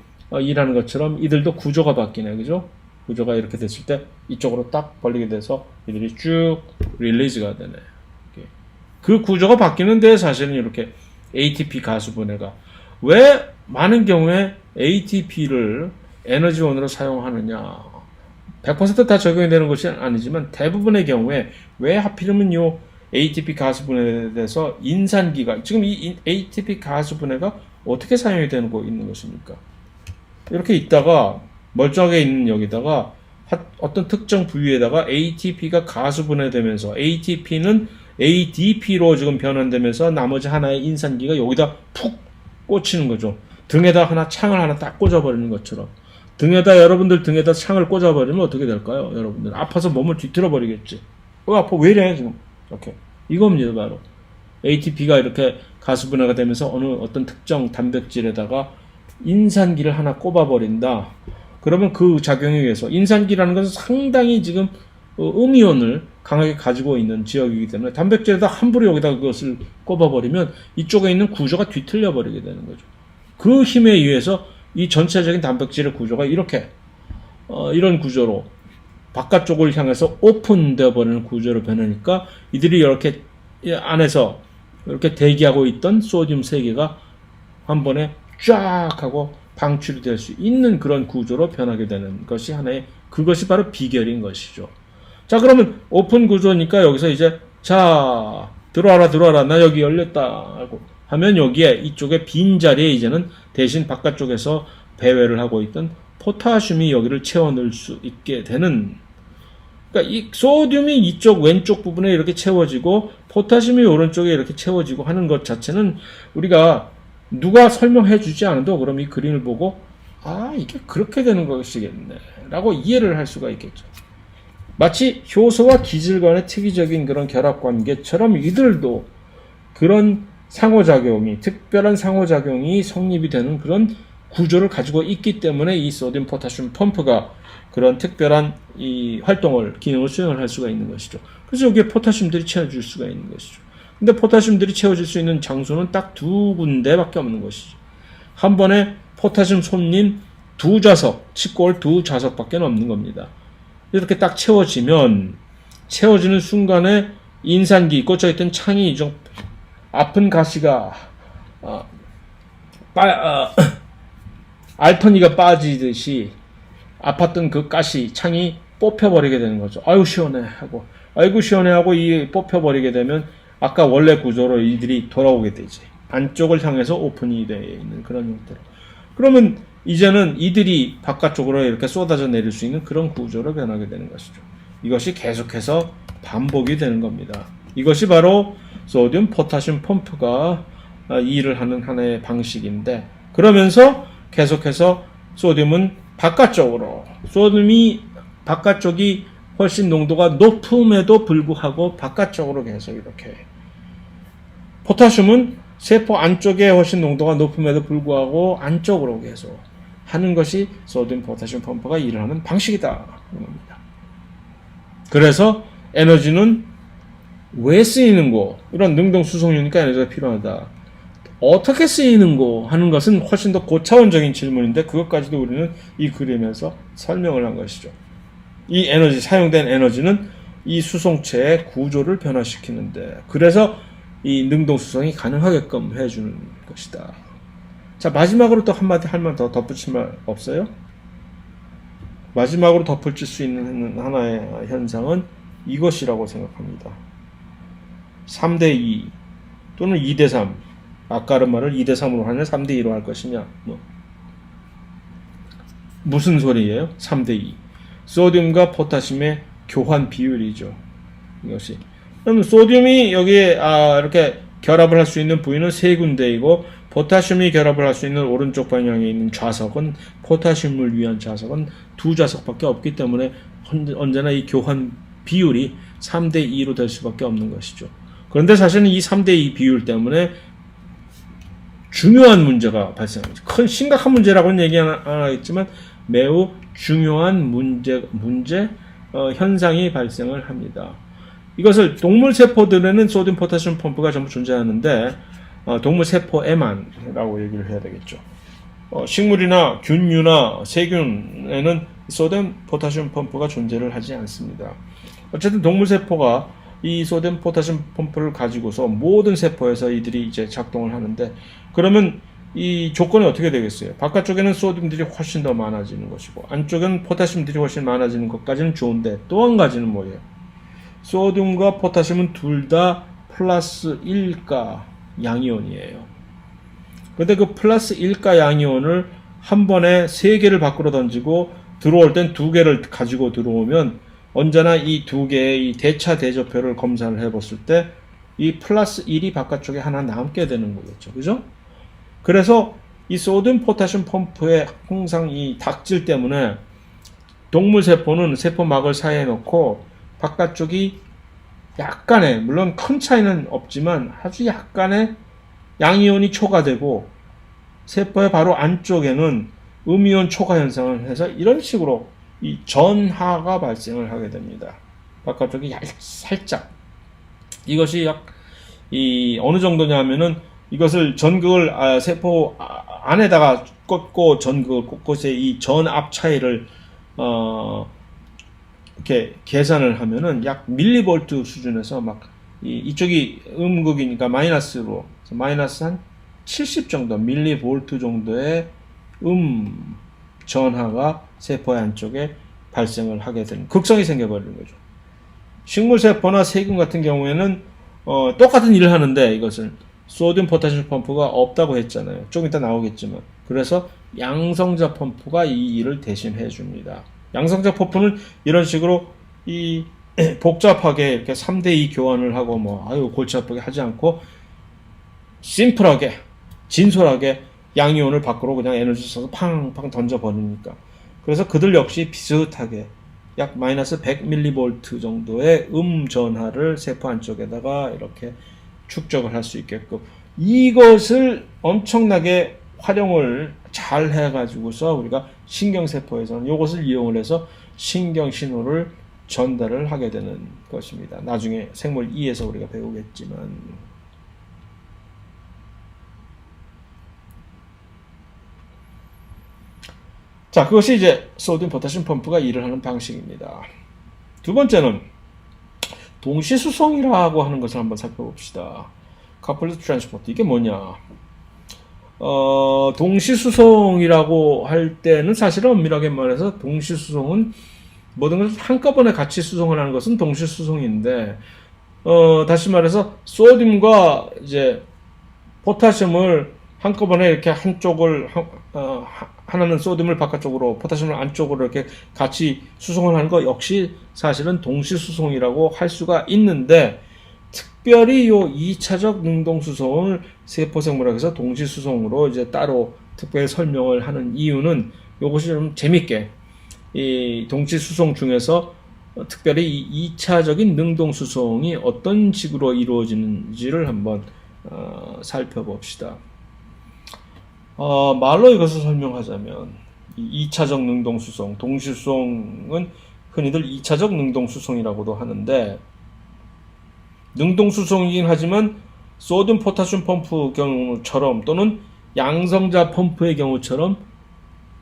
일하는 것처럼 이들도 구조가 바뀌네. 그죠? 구조가 이렇게 됐을 때 이쪽으로 딱 벌리게 돼서 이들이 쭉 릴리즈가 되네. 그 구조가 바뀌는데 사실은 이렇게 ATP 가수분해가 왜 많은 경우에 ATP를 에너지원으로 사용하느냐? 100%다 적용이 되는 것이 아니지만 대부분의 경우에 왜 하필이면 요 ATP 가수분해에 대해서 인산기가 지금 이 ATP 가수분해가 어떻게 사용이 되고 있는 것입니까? 이렇게 있다가 멀쩡하게 있는 여기다가 어떤 특정 부위에다가 ATP가 가수분해되면서 ATP는 ADP로 지금 변환되면서 나머지 하나의 인산기가 여기다 푹 꽂히는 거죠. 등에다 창을 하나 딱 꽂아버리는 것처럼. 여러분들 등에다 창을 꽂아버리면 어떻게 될까요? 여러분들 아파서 몸을 뒤틀어 버리겠지. 아파 왜 이래 지금 이렇게 이겁니다. 바로 ATP가 이렇게 가수분해가 되면서 어떤 특정 단백질에다가 인산기를 하나 꼽아버린다. 그러면 그 작용에 의해서 인산기라는 것은 상당히 지금 음이온을 강하게 가지고 있는 지역이기 때문에 단백질에다 함부로 여기다 그것을 꼽아버리면 이쪽에 있는 구조가 뒤틀려 버리게 되는 거죠. 그 힘에 의해서 이 전체적인 단백질의 구조가 이렇게 이런 구조로 바깥쪽을 향해서 오픈되어 버리는 구조로 변하니까 이들이 이렇게 안에서 이렇게 대기하고 있던 소듐 3개가 한 번에 쫙 하고 방출이 될 수 있는 그런 구조로 변하게 되는 것이 그것이 바로 비결인 것이죠. 자, 그러면 오픈 구조니까 여기서 이제 자 들어와라 나 여기 열렸다 하고 하면 여기에 이쪽에 빈자리에 이제는 대신 바깥쪽에서 배회를 하고 있던 포타슘이 여기를 채워 넣을 수 있게 되는, 그러니까 이 소듐이 이쪽 왼쪽 부분에 이렇게 채워지고 포타슘이 오른쪽에 이렇게 채워지고 하는 것 자체는 우리가 누가 설명해 주지 않아도 그럼 이 그림을 보고 이게 그렇게 되는 것이겠네 라고 이해를 할 수가 있겠죠. 마치 효소와 기질 간의 특이적인 그런 결합관계처럼 이들도 그런 특별한 상호작용이 성립이 되는 그런 구조를 가지고 있기 때문에 이 소듐 포타슘 펌프가 그런 특별한 이 기능을 수행을 할 수가 있는 것이죠. 그래서 여기에 포타슘들이 채워질 수가 있는 것이죠. 근데 포타슘들이 채워질 수 있는 장소는 딱 2군데밖에 없는 것이죠. 한 번에 포타슘 손님 2좌석, 치골 2좌석밖에 없는 겁니다. 이렇게 딱 채워지는 순간에 인산기 꽂혀있던 창이 좀 아픈 가시가 알터니가 빠지듯이 아팠던 그 창이 뽑혀버리게 되는 거죠. 아이고 시원해 하고 이 뽑혀버리게 되면 아까 원래 구조로 이들이 돌아오게 되지. 안쪽을 향해서 오픈이 되어 있는 그런 형태로. 그러면 이제는 이들이 바깥쪽으로 이렇게 쏟아져 내릴 수 있는 그런 구조로 변하게 되는 것이죠. 이것이 계속해서 반복이 되는 겁니다. 이것이 바로 소듐 포타슘 펌프가 일을 하는 하나의 방식인데, 그러면서 계속해서 소듐이 바깥쪽이 훨씬 농도가 높음에도 불구하고 바깥쪽으로 계속 이렇게, 포타슘은 세포 안쪽에 훨씬 농도가 높음에도 불구하고 안쪽으로 계속 하는 것이 소듐 포타슘 펌프가 일을 하는 방식이다. 그래서 에너지는 왜 쓰이는고, 이런 능동 수송이니까 에너지가 필요하다. 어떻게 쓰이는고 하는 것은 훨씬 더 고차원적인 질문인데 그것까지도 우리는 이 그림에서 설명을 한 것이죠. 이 사용된 에너지는 이 수송체의 구조를 변화시키는데, 그래서 이 능동 수송이 가능하게끔 해주는 것이다. 자, 마지막으로 또 한마디 할 말 더 덧붙일 말 없어요? 마지막으로 덧붙일 수 있는 하나의 현상은 이것이라고 생각합니다. 3대2 또는 2대3 아까르마를 2대3으로 하냐 3대2로 할 것이냐 뭐. 무슨 소리예요? 3대2 소듐과 포타슘의 교환 비율이죠. 이것이 그럼 소듐이 여기에 이렇게 결합을 할 수 있는 부위는 세 군데이고 포타슘이 결합을 할 수 있는 오른쪽 방향에 있는 좌석은 포타슘을 위한 좌석은 두 좌석밖에 없기 때문에 언제나 이 교환 비율이 3대2로 될 수밖에 없는 것이죠. 그런데 사실은 이 3대2 비율 때문에 중요한 문제가 발생합니다. 큰 심각한 문제라고는 얘기 안 하겠지만 매우 중요한 현상이 발생을 합니다. 이것을 동물 세포들에는 소듐 포타슘 펌프가 전부 존재하는데 동물 세포에만이라고 얘기를 해야 되겠죠. 식물이나 균류나 세균에는 소듐 포타슘 펌프가 존재를 하지 않습니다. 어쨌든 동물 세포가 이 소듐 포타슘 펌프를 가지고서 모든 세포에서 이들이 이제 작동을 하는데 그러면 이 조건이 어떻게 되겠어요? 바깥쪽에는 소듐들이 훨씬 더 많아지는 것이고 안쪽에는 포타슘들이 훨씬 많아지는 것까지는 좋은데 또 한 가지는 뭐예요? 소듐과 포타슘은 둘 다 플러스 1가 양이온이에요. 근데 그 플러스 1가 양이온을 한 번에 3개를 밖으로 던지고 들어올 땐 2개를 가지고 들어오면 언제나 이 2개의 이 대차 대조표를 검사를 해봤을 때 이 플러스 1이 바깥쪽에 하나 남게 되는 거겠죠. 그죠? 그래서 이 소듐 포타슘 펌프에 항상 이 닥질 때문에 동물 세포는 세포막을 사이에 넣고 바깥쪽이 약간의, 물론 큰 차이는 없지만 아주 약간의 양이온이 초과되고 세포의 바로 안쪽에는 음이온 초과 현상을 해서 이런 식으로 이 전하가 발생을 하게 됩니다. 바깥쪽이 살짝. 이것이 어느 정도냐면은 이것을 전극을 세포 안에다가 꽂고 전극을 꽂고서 이 전압 차이를 이렇게 계산을 하면은 약 밀리볼트 수준에서 막 이쪽이 음극이니까 마이너스로 마이너스 한 70 정도 밀리볼트 정도의 전하가 세포의 안쪽에 발생을 하게 되는 극성이 생겨버리는 거죠. 식물 세포나 세균 같은 경우에는 똑같은 일을 하는데 이것은 소듐 포타슘 펌프가 없다고 했잖아요. 좀 이따 나오겠지만. 그래서 양성자 펌프가 이 일을 대신해 줍니다. 양성자 펌프는 이런 식으로 이 복잡하게 이렇게 3대2 교환을 하고 골치 아프게 하지 않고 심플하게 진솔하게 양이온을 밖으로 그냥 에너지 써서 팡팡 던져버리니까. 그래서 그들 역시 비슷하게 약 마이너스 100mV 정도의 전하를 세포 안쪽에다가 이렇게 축적을 할 수 있게끔 이것을 엄청나게 활용을 잘 해가지고서 우리가 신경세포에서는 이것을 이용을 해서 신경신호를 전달을 하게 되는 것입니다. 나중에 생물 2에서 우리가 배우겠지만. 자, 그것이 이제 소듐 포타슘 펌프가 일을 하는 방식입니다. 두 번째는 동시수송이라고 하는 것을 한번 살펴봅시다. coupled transport 이게 뭐냐? 동시수송이라고 할 때는 사실은 엄밀하게 말해서 동시수송은 모든 것을 한꺼번에 같이 수송을 하는 것은 동시수송인데 다시 말해서 소듐과 이제 포타슘을 한꺼번에 이렇게 한쪽을 하나는 소듐을 바깥쪽으로 포타슘을 안쪽으로 이렇게 같이 수송을 하는 거 역시 사실은 동시수송이라고 할 수가 있는데 특별히 요 2차적 능동수송을 세포생물학에서 동시수송으로 이제 따로 특별히 설명을 하는 이유는 요것이 좀 재밌게 이 동시수송 중에서 특별히 이 2차적인 능동수송이 어떤 식으로 이루어지는지를 한번 살펴봅시다. 말로 이것을 설명하자면 이 2차적 능동수송, 동시수송은 흔히들 2차적 능동수송이라고도 하는데 능동수송이긴 하지만 소듐 포타슘 펌프 경우처럼 또는 양성자 펌프의 경우처럼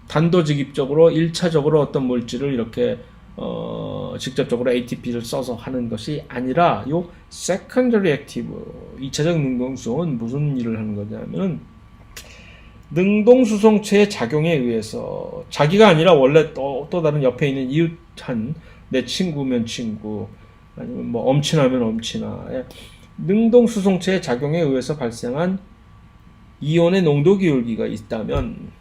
단도직입적으로 1차적으로 어떤 물질을 이렇게 직접적으로 ATP를 써서 하는 것이 아니라 요 secondary active 2차적 능동수송은 무슨 일을 하는 거냐면 능동수송체의 작용에 의해서 자기가 아니라 원래 또 다른 옆에 있는 이웃한 내 친구면 친구 아니면 엄친아면 엄친아 능동수송체의 작용에 의해서 발생한 이온의 농도 기울기가 있다면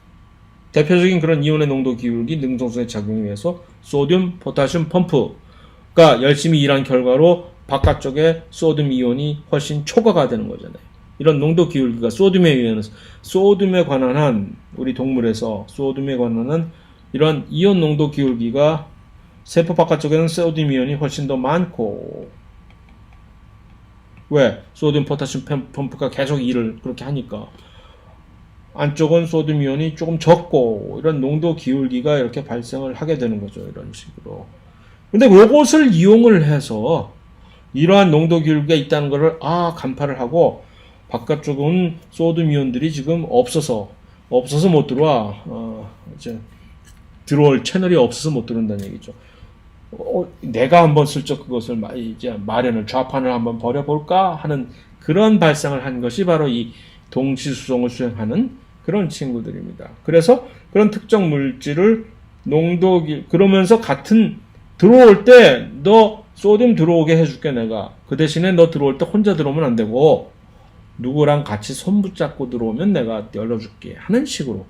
대표적인 그런 이온의 농도 기울기 능동수소의 작용에 의해서 소듐 포타슘 펌프가 열심히 일한 결과로 바깥쪽에 소듐 이온이 훨씬 초과가 되는 거잖아요. 이런 농도 기울기가 소듐에 관한 한 우리 동물에서 소듐에 관한 한 이런 이온 농도 기울기가 세포 바깥쪽에는 소듐 이온이 훨씬 더 많고 왜? 소듐 포타슘 펌프가 계속 일을 그렇게 하니까 안쪽은 소듐 이온이 조금 적고 이런 농도 기울기가 이렇게 발생을 하게 되는 거죠. 이런 식으로. 근데 이것을 이용을 해서 이러한 농도 기울기가 있다는 것을 간파를 하고 바깥쪽은 소듐 이온들이 지금 없어서 못 들어와. 이제 들어올 채널이 없어서 못 들어온다는 얘기죠. 내가 한번 슬쩍 그것을 이제 좌판을 한번 벌여볼까 하는 그런 발상을 한 것이 바로 이 동시수송을 수행하는 그런 친구들입니다. 그래서 그런 특정 물질을 그러면서 같은 들어올 때 너 소듐 들어오게 해줄게 내가. 그 대신에 너 들어올 때 혼자 들어오면 안 되고 누구랑 같이 손 붙잡고 들어오면 내가 열어줄게 하는 식으로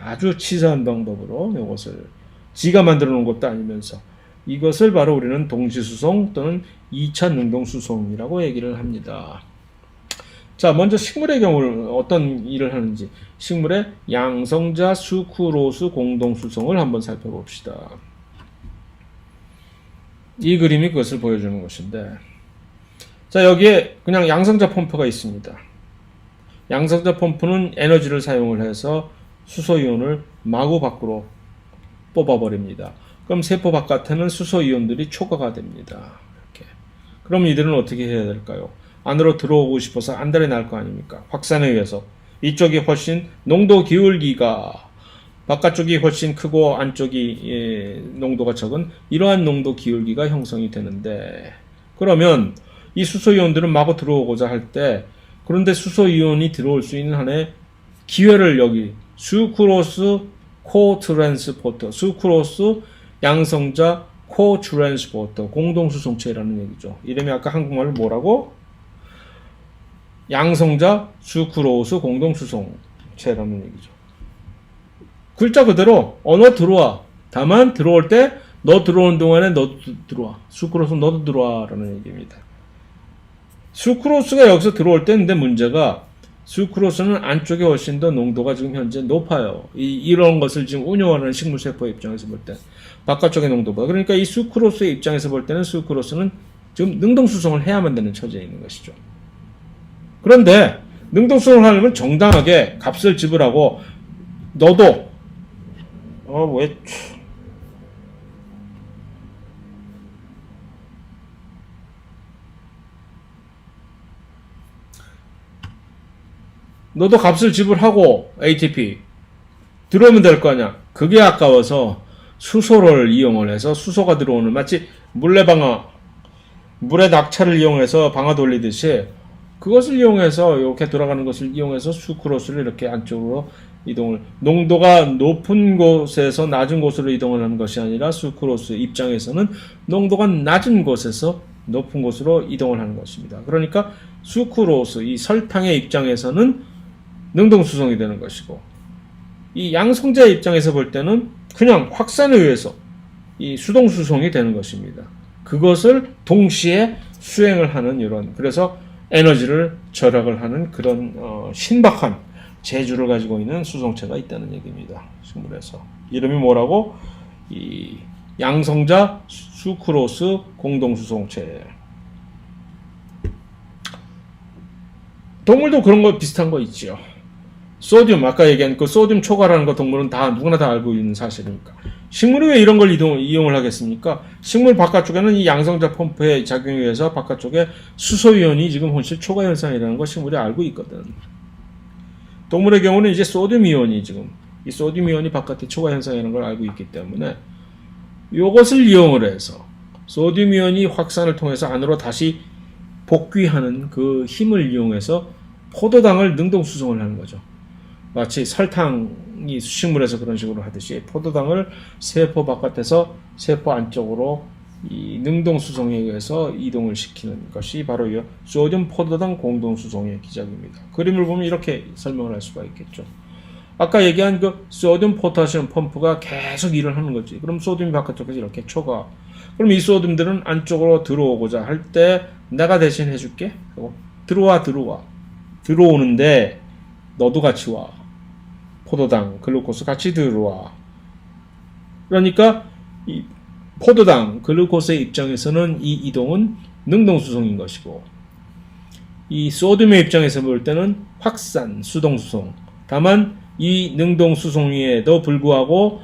아주 치사한 방법으로 이것을 지가 만들어 놓은 것도 아니면서 이것을 바로 우리는 동시수송 또는 2차 능동수송이라고 얘기를 합니다. 자, 먼저 식물의 경우는 어떤 일을 하는지 식물의 양성자 수크로스 공동수송을 한번 살펴봅시다. 이 그림이 그것을 보여주는 것인데 자, 여기에 그냥 양성자 펌프가 있습니다. 양성자 펌프는 에너지를 사용을 해서 수소이온을 마구 밖으로 뽑아버립니다. 그럼 세포 바깥에는 수소이온들이 초과가 됩니다. 이렇게. 그럼 이들은 어떻게 해야 될까요? 안으로 들어오고 싶어서 안달이 날 거 아닙니까? 확산에 의해서. 이쪽이 훨씬 농도 기울기가 바깥쪽이 훨씬 크고 안쪽이 농도가 적은 이러한 농도 기울기가 형성이 되는데 그러면 이 수소이온들은 마구 들어오고자 할 때 그런데 수소이온이 들어올 수 있는 한에 기회를 여기 수크로스 코트랜스포터 수크로스 양성자 코트랜스포터 공동수송체라는 얘기죠. 이름이 아까 한국말로 뭐라고? 양성자 수크로스 공동수송체라는 얘기죠. 글자 그대로 너 들어와. 다만 들어올 때 너 들어오는 동안에 너도 들어와. 수크로스 너도 들어와 라는 얘기입니다. 수크로스가 여기서 들어올 때 근데 문제가 수크로스는 안쪽에 훨씬 더 농도가 지금 현재 높아요. 이런 것을 지금 운용하는 식물세포의 입장에서 볼 때 바깥쪽의 농도보다. 그러니까 이 수크로스의 입장에서 볼 때는 수크로스는 지금 능동수송을 해야만 되는 처지에 있는 것이죠. 그런데 능동수송을 하려면 정당하게 값을 지불하고 너도 너도 값을 지불하고 ATP 들어오면 될 거 아니야. 그게 아까워서 수소를 이용을 해서 수소가 들어오는 마치 물의 낙차를 이용해서 방아 돌리듯이 그것을 이용해서 이렇게 돌아가는 것을 이용해서 수크로스를 이렇게 안쪽으로 이동을 농도가 높은 곳에서 낮은 곳으로 이동을 하는 것이 아니라 수크로스 입장에서는 농도가 낮은 곳에서 높은 곳으로 이동을 하는 것입니다. 그러니까 수크로스 이 설탕의 입장에서는 능동수송이 되는 것이고 이 양성자의 입장에서 볼 때는 그냥 확산에 의해서 이 수동수송이 되는 것입니다. 그것을 동시에 수행을 하는 이런 그래서 에너지를 절약을 하는 그런 신박한 재주를 가지고 있는 수송체가 있다는 얘기입니다. 식물에서 이름이 뭐라고? 이 양성자 수크로스 공동수송체. 동물도 그런 거 비슷한 거 있지요. 소듐 아까 얘기한 그 소듐 초과라는 거 동물은 누구나 다 알고 있는 사실이니까. 식물이 왜 이런 걸 이용을 하겠습니까? 식물 바깥쪽에는 이 양성자 펌프의 작용에 의해서 바깥쪽에 수소이온이 지금 혼실 초과 현상이라는 걸 식물이 알고 있거든. 동물의 경우는 이제 소듐 이온이 지금 이 소듐 이온이 바깥에 초과 현상이라는 걸 알고 있기 때문에 이것을 이용을 해서 소듐 이온이 확산을 통해서 안으로 다시 복귀하는 그 힘을 이용해서 포도당을 능동수송을 하는 거죠. 마치 설탕이 식물에서 그런 식으로 하듯이 포도당을 세포 바깥에서 세포 안쪽으로 이 능동 수송에 의해서 이동을 시키는 것이 바로 이 소듐 포도당 공동 수송의 기작입니다. 그림을 보면 이렇게 설명을 할 수가 있겠죠. 아까 얘기한 그 소듐 포타시움 펌프가 계속 일을 하는 거지. 그럼 소듐이 바깥쪽에서 이렇게 초과. 그럼 이 소듐들은 안쪽으로 들어오고자 할 때 내가 대신 해줄게. 들어와. 들어오는데 너도 같이 와. 포도당, 글루코스 같이 들어와. 그러니까 이 포도당, 글루코스의 입장에서는 이 이동은 능동수송인 것이고, 이 소듐의 입장에서 볼 때는 확산, 수동수송. 다만 이 능동수송에도 불구하고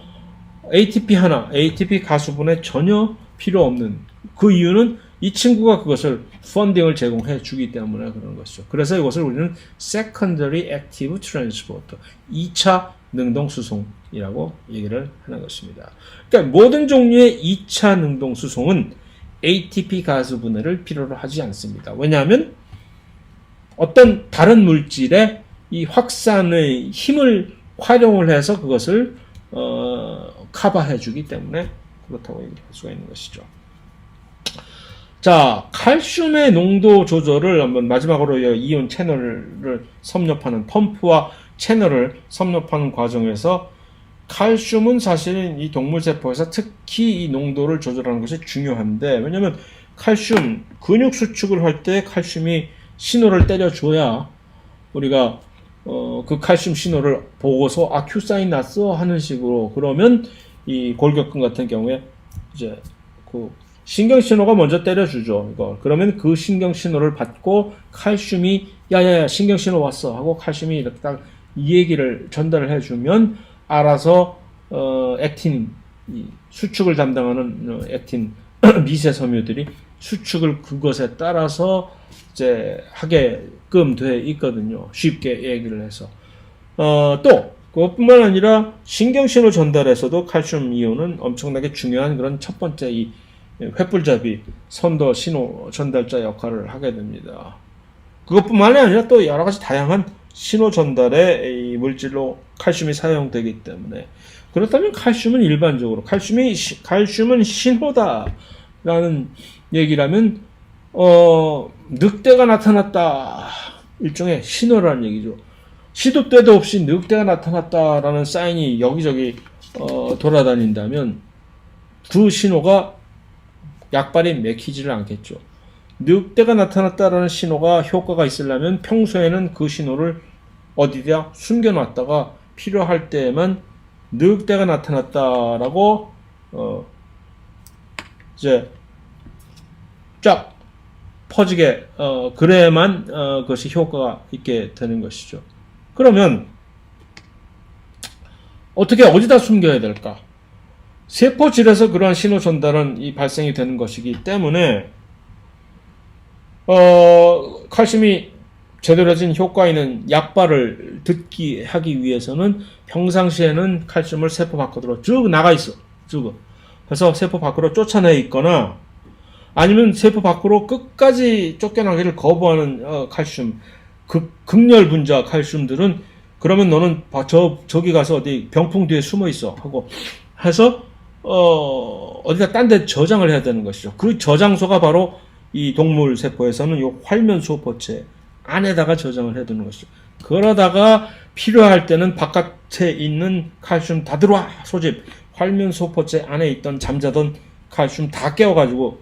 ATP 가수분에 전혀 필요 없는, 그 이유는 이 친구가 그것을 펀딩을 제공해 주기 때문에 그런 것이죠. 그래서 이것을 우리는 Secondary Active Transport, 2차 능동수송이라고 얘기를 하는 것입니다. 그러니까 모든 종류의 2차 능동수송은 ATP 가수 분해를 필요로 하지 않습니다. 왜냐하면 어떤 다른 물질의 이 확산의 힘을 활용을 해서 그것을 커버해 주기 때문에 그렇다고 얘기할 수가 있는 것이죠. 자, 칼슘의 농도 조절을 한번 마지막으로 이온 채널을 섭렵하는 펌프와 채널을 섭렵하는 과정에서 칼슘은 사실은 이 동물세포에서 특히 이 농도를 조절하는 것이 중요한데, 왜냐면 칼슘, 근육 수축을 할 때 칼슘이 신호를 때려줘야 우리가 그 칼슘 신호를 보고서 큐 사인 났어 하는 식으로, 그러면 이 골격근 같은 경우에 이제 그 신경 신호가 먼저 때려주죠. 그러면 그 신경 신호를 받고 칼슘이 야야야 신경 신호 왔어 하고 칼슘이 이렇게 딱 이 얘기를 전달을 해주면 알아서 액틴, 수축을 담당하는 액틴 미세 섬유들이 수축을 그것에 따라서 이제 하게끔 돼 있거든요. 쉽게 얘기를 해서. 또 그것뿐만 아니라 신경신호 전달에서도 칼슘 이온은 엄청나게 중요한 그런 첫 번째 이 횃불잡이 선도 신호 전달자 역할을 하게 됩니다. 그것뿐만 아니라 또 여러 가지 다양한 신호 전달의 이 물질로 칼슘이 사용되기 때문에, 그렇다면 칼슘은 일반적으로 칼슘은 신호다라는 얘기라면 늑대가 나타났다, 일종의 신호라는 얘기죠. 시도 때도 없이 늑대가 나타났다라는 사인이 여기저기 돌아다닌다면 그 신호가 약발이 맥히지를 않겠죠. 늑대가 나타났다라는 신호가 효과가 있으려면 평소에는 그 신호를 어디다 숨겨놨다가 필요할 때에만 늑대가 나타났다라고 이제 쫙 퍼지게 그래야만 그것이 효과가 있게 되는 것이죠. 그러면 어떻게 어디다 숨겨야 될까? 세포질에서 그러한 신호 전달은 이 발생이 되는 것이기 때문에 칼슘이 제대로 진 효과 있는 약발을 하기 위해서는 평상시에는 칼슘을 세포 밖으로 쭉 나가 있어. 쭉. 그래서 세포 밖으로 쫓아내 있거나 아니면 세포 밖으로 끝까지 쫓겨나기를 거부하는 칼슘, 극렬 분자 칼슘들은 그러면 너는 저기 가서 어디 병풍 뒤에 숨어 있어 하고 해서 어디다 딴 데 저장을 해야 되는 것이죠. 그 저장소가 바로 이 동물 세포에서는 요 활면 소포체 안에다가 저장을 해 두는 것이죠. 그러다가 필요할 때는 바깥에 있는 칼슘 다 들어와 소집, 활면 소포체 안에 있던 잠자던 칼슘 다 깨워가지고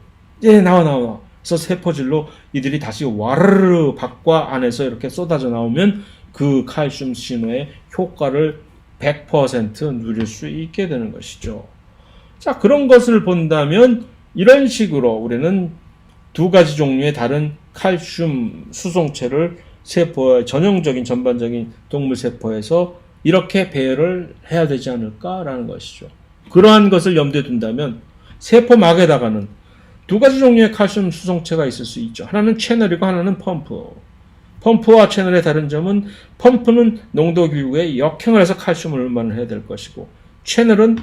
나와. 그래서 세포질로 이들이 다시 와르르 밖과 안에서 이렇게 쏟아져 나오면 그 칼슘 신호의 효과를 100% 누릴 수 있게 되는 것이죠. 자, 그런 것을 본다면 이런 식으로 우리는 두 가지 종류의 다른 칼슘 수송체를 세포의 전형적인 전반적인 동물 세포에서 이렇게 배열을 해야 되지 않을까라는 것이죠. 그러한 것을 염두에 둔다면 세포막에다가는 두 가지 종류의 칼슘 수송체가 있을 수 있죠. 하나는 채널이고 하나는 펌프. 펌프와 채널의 다른 점은 펌프는 농도 기울기에 역행을 해서 칼슘을 운반을 해야 될 것이고, 채널은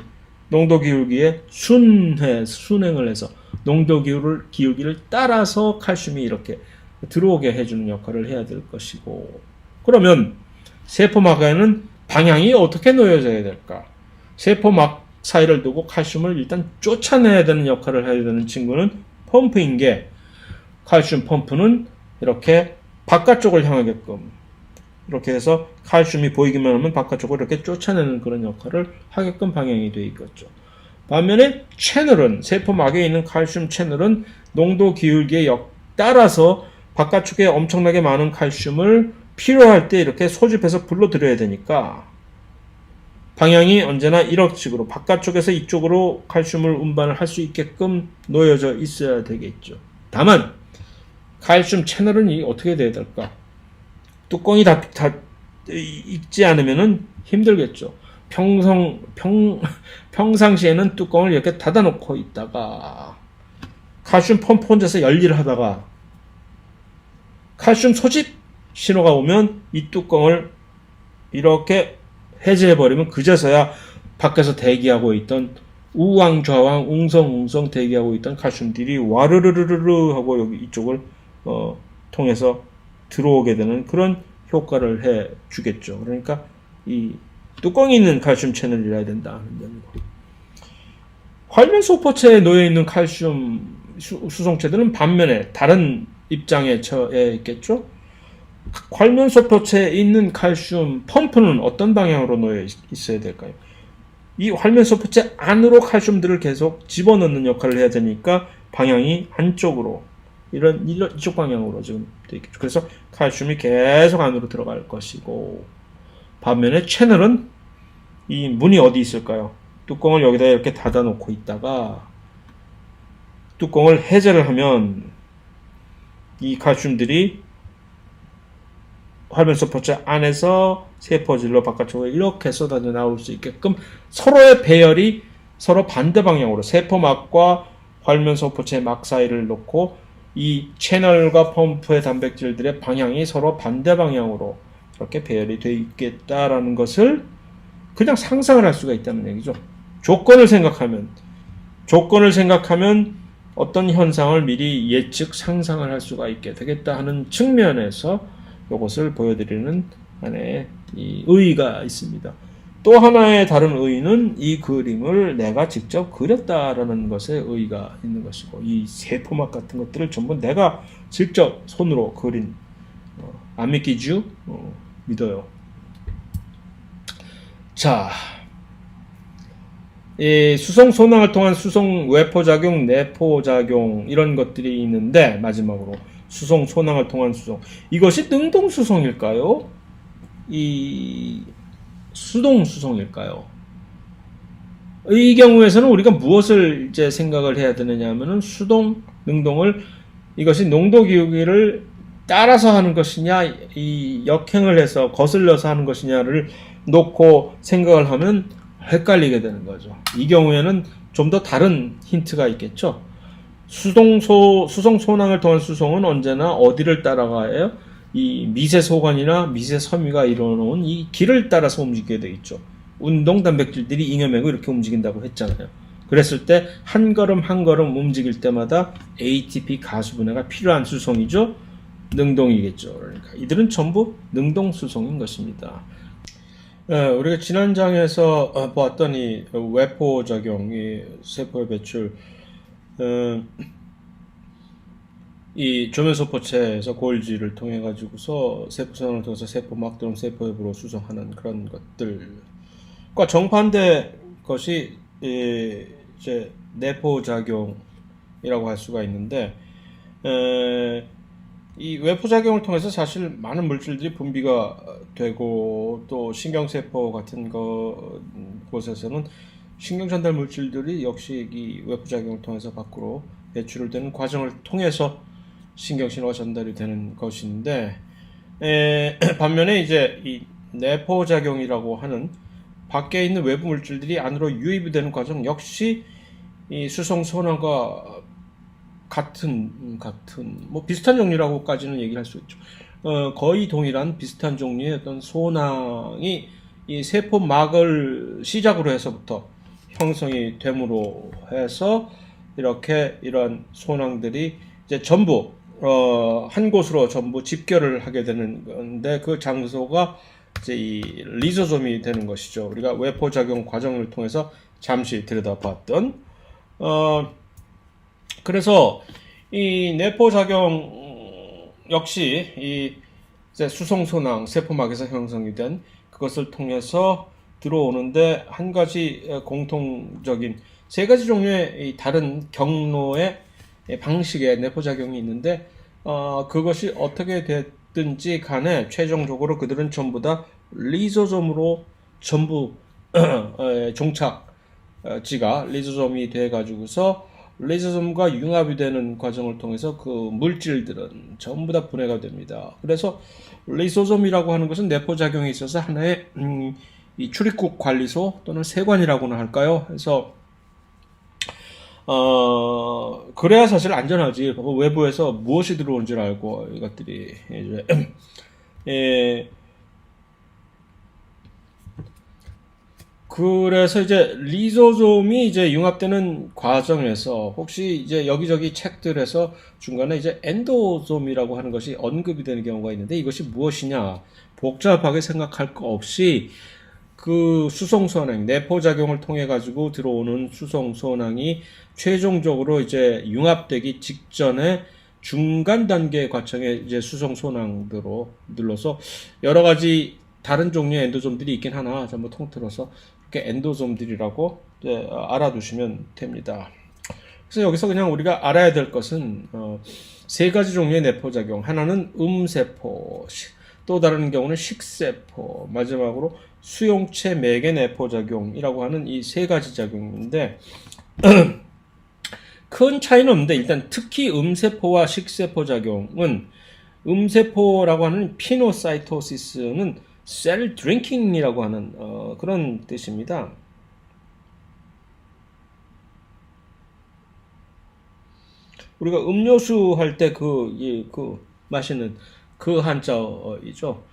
농도 기울기에 순행을 해서 농도 기울기를 따라서 칼슘이 이렇게 들어오게 해주는 역할을 해야 될 것이고, 그러면 세포막에는 방향이 어떻게 놓여져야 될까? 세포막 사이를 두고 칼슘을 일단 쫓아내야 되는 역할을 해야 되는 친구는 펌프인 게, 칼슘 펌프는 이렇게 바깥쪽을 향하게끔 이렇게 해서 칼슘이 보이기만 하면 바깥쪽으로 이렇게 쫓아내는 그런 역할을 하게끔 방향이 되어 있겠죠. 반면에 채널은, 세포막에 있는 칼슘 채널은 농도 기울기에 따라서 바깥쪽에 엄청나게 많은 칼슘을 필요할 때 이렇게 소집해서 불러들여야 되니까 방향이 언제나 이런 식으로 바깥쪽에서 이쪽으로 칼슘을 운반을 할 수 있게끔 놓여져 있어야 되겠죠. 다만 칼슘 채널은 어떻게 돼야 될까? 뚜껑이 다 익지 않으면은 힘들겠죠. 평상시에는 뚜껑을 이렇게 닫아놓고 있다가 칼슘 펌프 혼자서 열일을 하다가 칼슘 소집 신호가 오면 이 뚜껑을 이렇게 해제해버리면 그제서야 밖에서 대기하고 있던 우왕좌왕 웅성웅성 대기하고 있던 칼슘들이 와르르르르 하고 여기 이쪽을 통해서 들어오게 되는 그런 효과를 해 주겠죠. 그러니까 이 뚜껑이 있는 칼슘 채널이라야 된다. 활면 소포체에 놓여 있는 칼슘 수송체들은 반면에 다른 입장에 처해 있겠죠. 활면 소포체에 있는 칼슘 펌프는 어떤 방향으로 놓여 있어야 될까요? 이 활면 소포체 안으로 칼슘들을 계속 집어넣는 역할을 해야 되니까 방향이 안쪽으로 이쪽 방향으로 지금 되어 있겠죠. 그래서 칼슘이 계속 안으로 들어갈 것이고, 반면에 채널은 이 문이 어디 있을까요? 뚜껑을 여기다 이렇게 닫아 놓고 있다가 뚜껑을 해제를 하면 이 칼슘들이 활면 소포체 안에서 세포질로 바깥쪽으로 이렇게 쏟아져 나올 수 있게끔 서로의 배열이 서로 반대 방향으로 세포막과 활면 소포체 막 사이를 놓고 이 채널과 펌프의 단백질들의 방향이 서로 반대 방향으로 이렇게 배열이 되어 있겠다라는 것을 그냥 상상을 할 수가 있다는 얘기죠. 조건을 생각하면 어떤 현상을 미리 예측 상상을 할 수가 있게 되겠다 하는 측면에서 이것을 보여드리는 하나의 이 의의가 있습니다. 또 하나의 다른 의의는 이 그림을 내가 직접 그렸다라는 것에 의의가 있는 것이고, 이 세포막 같은 것들을 전부 내가 직접 손으로 그린, 안 믿기죠? 믿어요. 자, 이 수송 소낭을 통한 수송 외포작용, 내포작용 이런 것들이 있는데, 마지막으로 수송 소낭을 통한 수송, 이것이 능동 수송일까요? 이 수동 수송일까요? 이 경우에서는 우리가 무엇을 이제 생각을 해야 되느냐 하면은 수동, 능동을 이것이 농도 기울기를 따라서 하는 것이냐, 이 역행을 해서 거슬려서 하는 것이냐를 놓고 생각을 하면 헷갈리게 되는 거죠. 이 경우에는 좀 더 다른 힌트가 있겠죠. 수송 소낭을 통한 수송은 언제나 어디를 따라가요? 이 미세소관이나 미세섬유가 이뤄놓은 이 길을 따라서 움직이게 되어 있죠. 운동 단백질들이 잉여매고 이렇게 움직인다고 했잖아요. 그랬을 때 한 걸음 한 걸음 움직일 때마다 ATP 가수분해가 필요한 수송이죠. 능동이겠죠. 그러니까 이들은 전부 능동 수송인 것입니다. 우리가 지난 장에서 보았던 이 외포작용, 이 세포의 배출, 이 조면소포체에서 골지를 통해 가지고서 세포선을 통해서 세포막 또는 세포엽으로 수송하는 그런 것들과 정반대 것이 이제 내포작용이라고 할 수가 있는데, 이 외포작용을 통해서 사실 많은 물질들이 분비가 되고, 또 신경세포 같은 곳에서는 신경전달 물질들이 역시 이 외포작용을 통해서 밖으로 배출을 되는 과정을 통해서 신경신호가 전달이 되는 것인데, 반면에 이제 이 내포작용이라고 하는 밖에 있는 외부 물질들이 안으로 유입이 되는 과정 역시 이 수송소낭과 같은 뭐 비슷한 종류라고까지는 얘기를 할 수 있죠. 거의 동일한 비슷한 종류의 어떤 소낭이 이 세포막을 시작으로 해서부터 형성이 됨으로 해서 이렇게 이런 소낭들이 이제 전부 한 곳으로 전부 집결을 하게 되는 건데, 그 장소가 이제 이 리소솜이 되는 것이죠. 우리가 외포작용 과정을 통해서 잠시 들여다봤던 그래서 이 내포작용 역시 이 이제 수송소낭 세포막에서 형성이 된 그것을 통해서 들어오는데 한 가지 공통적인 세 가지 종류의 이 다른 경로의 방식의 내포작용이 있는데 그것이 어떻게 됐든지 간에 최종적으로 그들은 전부 다 리소솜으로 전부 종착지가 리소솜이 돼 가지고서 리소솜과 융합이 되는 과정을 통해서 그 물질들은 전부 다 분해가 됩니다. 그래서 리소솜이라고 하는 것은 내포작용에 있어서 하나의 이 출입국 관리소 또는 세관이라고나 할까요? 그래서 그래야 사실 안전하지. 외부에서 무엇이 들어온 줄 알고 이것들이 이제 그래서 이제 리소솜이 이제 융합되는 과정에서 혹시 이제 여기저기 책들에서 중간에 이제 엔도솜이라고 하는 것이 언급이 되는 경우가 있는데 이것이 무엇이냐 복잡하게 생각할 거 없이 그 수송소낭 내포작용을 통해 가지고 들어오는 수송소낭이 최종적으로 이제 융합되기 직전에 중간 단계 과정에 이제 수송소낭으로 눌러서 여러 가지 다른 종류의 엔도솜들이 있긴 하나 전부 통틀어서 이렇게 엔도솜들이라고 알아두시면 됩니다. 그래서 여기서 그냥 우리가 알아야 될 것은 세 가지 종류의 내포작용. 하나는 음세포, 또 다른 경우는 식세포, 마지막으로 수용체 매개 내포작용이라고 하는 이 세 가지 작용인데 큰 차이는 없는데 일단 특히 음세포와 식세포 작용은 음세포라고 하는 피노사이토시스는 셀 드링킹이라고 하는 그런 뜻입니다. 우리가 음료수 할 때 그 마시는 그 한자이죠.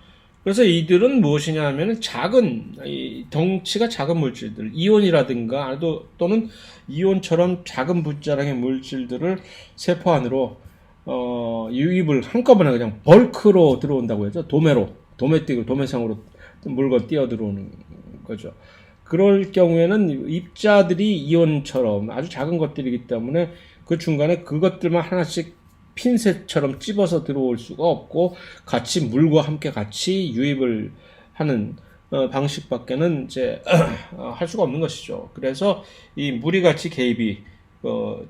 그래서 이들은 무엇이냐 하면 작은 덩치가 작은 물질들, 이온이라든가 또는 이온처럼 작은 분자량의 물질들을 세포 안으로 유입을 한꺼번에 그냥 벌크로 들어온다고 해죠. 도매상으로 물건 뛰어 들어오는 거죠. 그럴 경우에는 입자들이 이온처럼 아주 작은 것들이기 때문에 그 중간에 그것들만 하나씩 핀셋처럼 찝어서 들어올 수가 없고 같이 물과 함께 같이 유입을 하는 방식밖에는 이제 할 수가 없는 것이죠. 그래서 이 물이 같이 개입이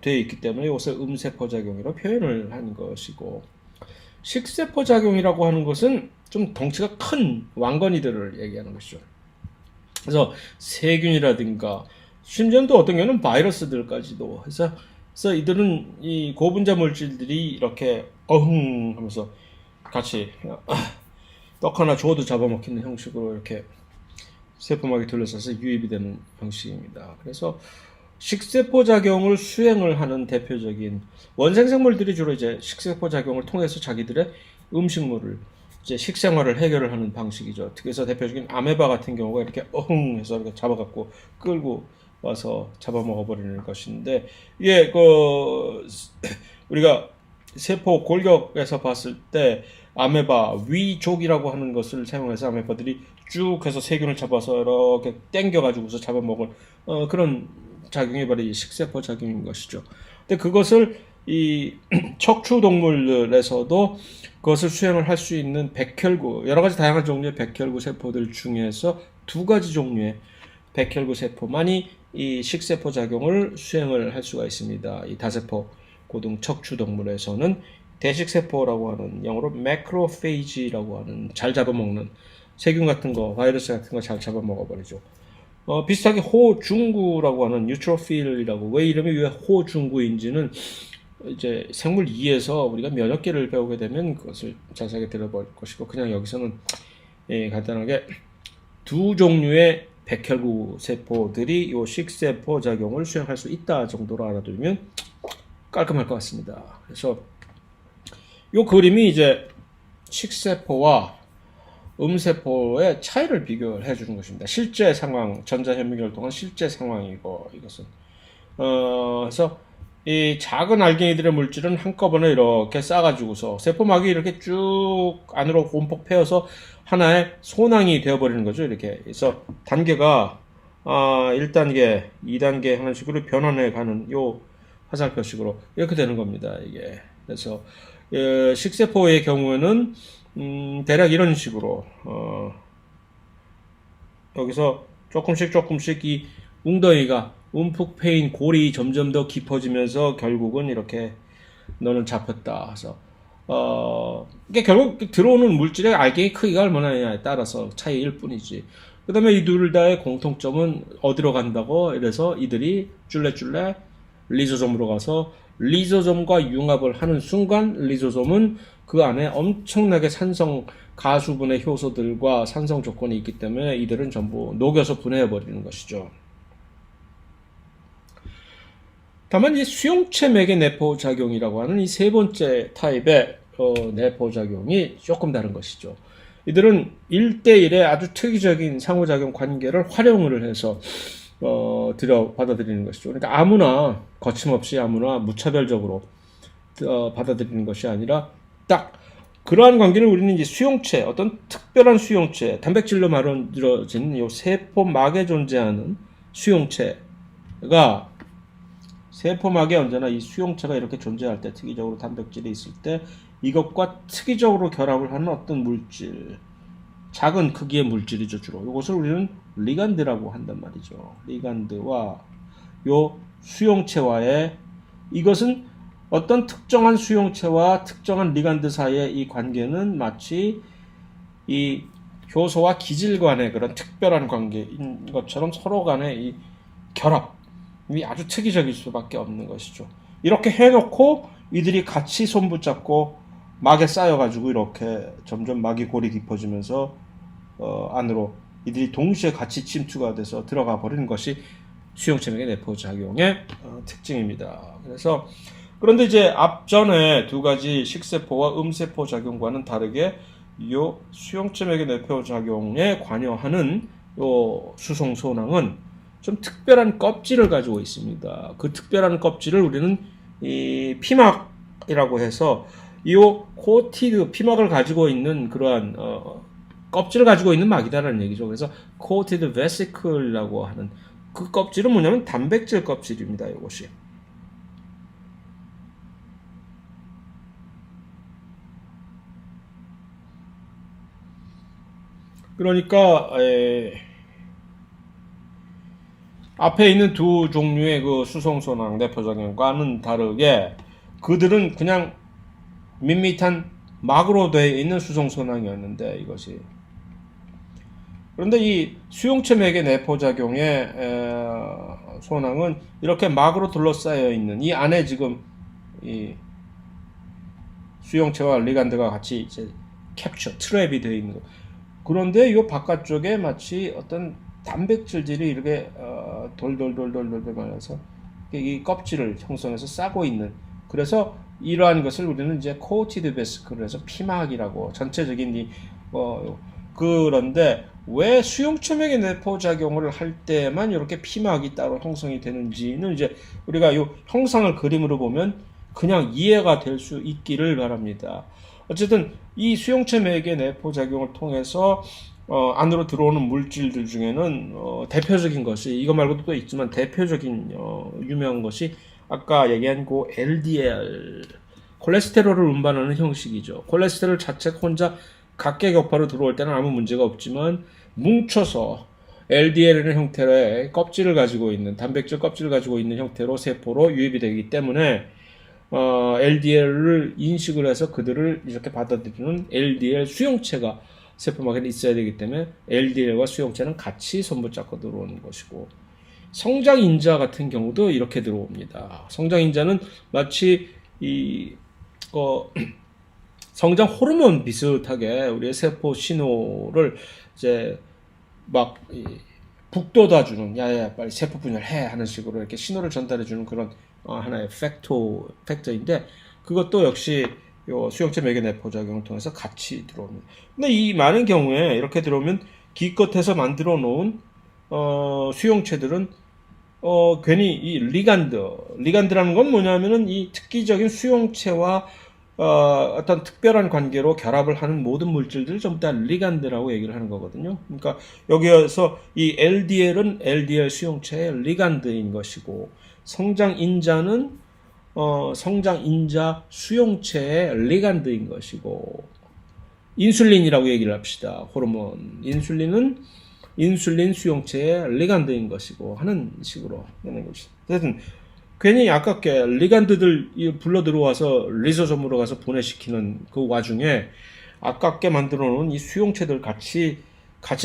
되어 있기 때문에 이것을 음세포 작용이라고 표현을 한 것이고 식세포 작용이라고 하는 것은 좀 덩치가 큰 왕건이들을 얘기하는 것이죠. 그래서 세균이라든가 심지어는 또 어떤 경우는 바이러스들까지도 해서 이들은 이 고분자 물질들이 이렇게 어흥 하면서 같이 떡 하나 줘도 잡아먹히는 형식으로 이렇게 세포막에 둘러싸서 유입이 되는 형식입니다. 그래서 식세포 작용을 수행을 하는 대표적인 원생생물들이 주로 이제 식세포 작용을 통해서 자기들의 음식물을 이제 식생활을 해결을 하는 방식이죠. 그래서 대표적인 아메바 같은 경우가 이렇게 어흥 해서 이렇게 잡아갖고 끌고 와서 잡아먹어버리는 것인데 이게 우리가 세포 골격에서 봤을 때 아메바 위족이라고 하는 것을 사용해서 아메바들이 쭉 해서 세균을 잡아서 이렇게 땡겨가지고서 잡아먹을 그런 작용이 바로 이 식세포 작용인 것이죠. 근데 그것을 이 척추 동물들에서도 그것을 수행을 할 수 있는 백혈구 여러 가지 다양한 종류의 백혈구 세포들 중에서 두 가지 종류의 백혈구 세포만이 이 식세포 작용을 수행을 할 수가 있습니다. 이 다세포 고등 척추 동물에서는 대식세포라고 하는 영어로 매크로페이지라고 하는 잘 잡아먹는 세균 같은 거, 바이러스 같은 거 잘 잡아먹어버리죠. 비슷하게 호중구라고 하는 뉴트로필이라고 왜 이름이 왜 호중구인지는 이제 생물 2에서 우리가 면역계를 배우게 되면 그것을 자세하게 들어볼 것이고 그냥 여기서는 간단하게 두 종류의 백혈구 세포들이 이 식세포 작용을 수행할 수 있다 정도로 알아두면 깔끔할 것 같습니다. 그래서 이 그림이 이제 식세포와 음세포의 차이를 비교해 주는 것입니다. 실제 상황, 전자현미경을 통한 실제 상황이고 이것은 그래서 이 작은 알갱이들의 물질은 한꺼번에 이렇게 싸가지고서 세포막이 이렇게 쭉 안으로 곰폭 패여서 하나의 소낭이 되어버리는 거죠. 이렇게. 그래서 단계가 1단계, 2단계 하는 식으로 변환해 가는 요 화살표식으로 이렇게 되는 겁니다. 이게. 그래서 식세포의 경우에는 대략 이런 식으로 여기서 조금씩 이 웅덩이가 움푹 패인 골이 점점 더 깊어지면서 결국은 이렇게 너는 잡혔다. 그래서 이게 결국 들어오는 물질의 알갱이 크기가 얼마나냐에 따라서 차이일 뿐이지. 그 다음에 이 둘 다의 공통점은 어디로 간다고? 이래서 이들이 쫄래쫄래 리소솜으로 가서 리소솜과 융합을 하는 순간 리소솜은 그 안에 엄청나게 산성 가수분해 효소들과 산성 조건이 있기 때문에 이들은 전부 녹여서 분해해 버리는 것이죠. 다만 이 수용체 맥의 내포 작용이라고 하는 이 세 번째 타입의 내포 작용이 조금 다른 것이죠. 이들은 1대1의 아주 특이적인 상호작용 관계를 활용을 해서 받아들이는 것이죠. 그러니까 아무나 거침없이 아무나 무차별적으로 받아들이는 것이 아니라 딱 그러한 관계를 우리는 이제 수용체, 어떤 특별한 수용체, 단백질로 만들어진 이 세포막에 존재하는 수용체가 세포막에 언제나 이 수용체가 이렇게 존재할 때 특이적으로 단백질이 있을 때 이것과 특이적으로 결합을 하는 어떤 물질, 작은 크기의 물질이죠 주로. 이것을 우리는 리간드라고 한단 말이죠. 리간드와 요 수용체와의 이것은 어떤 특정한 수용체와 특정한 리간드 사이의 이 관계는 마치 이 효소와 기질 간의 그런 특별한 관계인 것처럼 서로 간의 이 결합이 아주 특이적일 수밖에 없는 것이죠. 이렇게 해놓고 이들이 같이 손붙잡고 막에 쌓여가지고 이렇게 점점 막이 골이 깊어지면서 안으로 이들이 동시에 같이 침투가 돼서 들어가 버리는 것이 수용체맥의 내포 작용의 특징입니다. 그런데 이제 앞전에 두 가지 식세포와 음세포 작용과는 다르게 이 수용체맥의 내포 작용에 관여하는 요 수송소낭은 좀 특별한 껍질을 가지고 있습니다. 그 특별한 껍질을 우리는 이 피막이라고 해서 이 코티드 피막을 가지고 있는 그러한 껍질을 가지고 있는 막이다라는 얘기죠. 그래서 코티드 베시클이라고 하는 그 껍질은 뭐냐면 단백질 껍질입니다. 이것이. 그러니까 앞에 있는 두 종류의 그 수송소낭 내포작용과는 다르게 그들은 그냥 밋밋한 막으로 되어 있는 수송소낭이었는데 이것이 그런데 이 수용체맥의 내포작용의 소낭은 이렇게 막으로 둘러싸여 있는 이 안에 지금 이 수용체와 리간드가 같이 이제 캡처 트랩이 되어 있는 거. 그런데 이 바깥쪽에 마치 어떤 단백질들이 이렇게 돌돌돌돌돌 말해서 이 껍질을 형성해서 싸고 있는. 그래서 이러한 것을 우리는 이제 코티드 베스크를 해서 피막이라고 전체적인 이 그런데 왜 수용체맥의 내포 작용을 할 때만 이렇게 피막이 따로 형성이 되는지는 이제 우리가 이 형상을 그림으로 보면 그냥 이해가 될 수 있기를 바랍니다. 어쨌든 이 수용체맥의 내포 작용을 통해서 안으로 들어오는 물질들 중에는 대표적인 것이 이거 말고도 또 있지만 대표적인 유명한 것이 아까 얘기한 그 LDL 콜레스테롤을 운반하는 형식이죠. 콜레스테롤 자체가 혼자 각계격파로 들어올 때는 아무 문제가 없지만 뭉쳐서 LDL이라는 형태의 껍질을 가지고 있는 단백질 껍질을 가지고 있는 형태로 세포로 유입이 되기 때문에 LDL을 인식을 해서 그들을 이렇게 받아들이는 LDL 수용체가 세포막에 있어야 되기 때문에 LDL과 수용체는 같이 손붙잡고 들어오는 것이고 성장인자 같은 경우도 이렇게 들어옵니다. 성장인자는 마치 성장 호르몬 비슷하게 우리의 세포 신호를 이제 막 북돋아주는 야야 빨리 세포 분열해 하는 식으로 이렇게 신호를 전달해주는 그런 하나의 팩터인데 그것도 역시 요 수용체맥의 내포 작용을 통해서 같이 들어옵니다. 근데 이 많은 경우에 이렇게 들어오면 기껏해서 만들어 놓은 수용체들은 괜히 이 리간드라는 건 뭐냐면은 이 특기적인 수용체와 어떤 특별한 관계로 결합을 하는 모든 물질들을 전부 다 리간드라고 얘기를 하는 거거든요. 그러니까 여기에서 이 LDL은 LDL 수용체의 리간드인 것이고 성장인자는 성장인자 수용체의 리간드인 것이고 인슐린이라고 얘기를 합시다. 호르몬. 인슐린은 인슐린 수용체의 리간드인 것이고 하는 식으로 되는 것이. 어쨌든 괜히 아깝게 리간드들 불러 들어와서 리소솜으로 가서 분해시키는 그 와중에 아깝게 만들어 놓은 이 수용체들 같이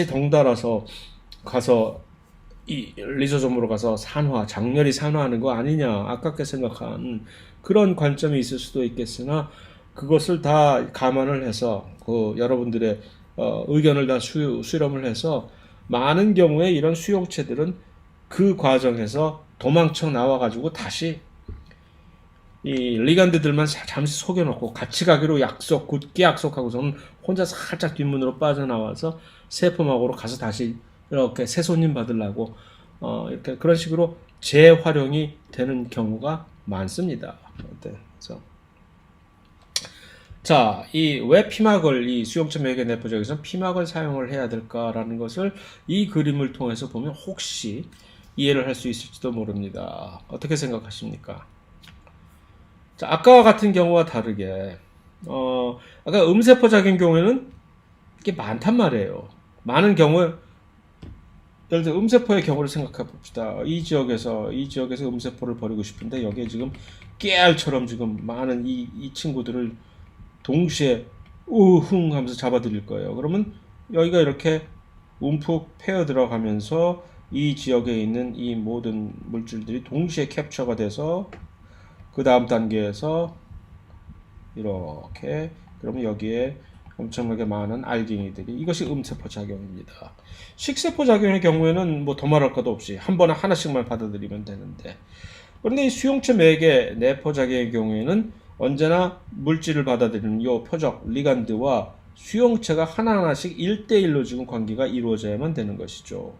덩달아서 가서 이 리소솜으로 가서 장렬히 산화하는 거 아니냐 아깝게 생각한 그런 관점이 있을 수도 있겠으나 그것을 다 감안을 해서 그 여러분들의 의견을 다 수렴을 해서 많은 경우에 이런 수용체들은 그 과정에서 도망쳐 나와가지고 다시 이 리간드들만 잠시 속여놓고 같이 가기로 굳게 약속하고서는 혼자 살짝 뒷문으로 빠져나와서 세포막으로 가서 다시 이렇게 새 손님 받으려고 이렇게 그런 식으로 재활용이 되는 경우가 많습니다. 그래서 자, 왜 피막을 이 수용체 매개 내포적에서 피막을 사용을 해야 될까라는 것을 이 그림을 통해서 보면 혹시 이해를 할 수 있을지도 모릅니다. 어떻게 생각하십니까? 자, 아까와 같은 경우와 다르게 아까 음세포 작용 경우에는 이게 많단 말이에요. 많은 경우에 예를 들어 음세포의 경우를 생각해 봅시다. 이 지역에서 음세포를 버리고 싶은데 여기에 지금 깨알처럼 지금 많은 이 친구들을 동시에 우흥 하면서 잡아들일 거예요. 그러면 여기가 이렇게 움푹 패어 들어가면서 이 지역에 있는 이 모든 물질들이 동시에 캡처가 돼서 그 다음 단계에서 이렇게 그러면 여기에 엄청나게 많은 알갱이들이 이것이 음세포 작용입니다. 식세포 작용의 경우에는 뭐 더 말할 것도 없이 한 번에 하나씩만 받아들이면 되는데 그런데 이 수용체 매개 내포 작용의 경우에는 언제나 물질을 받아들이는 이 표적 리간드와 수용체가 하나하나씩 1대1로 지금 관계가 이루어져야만 되는 것이죠.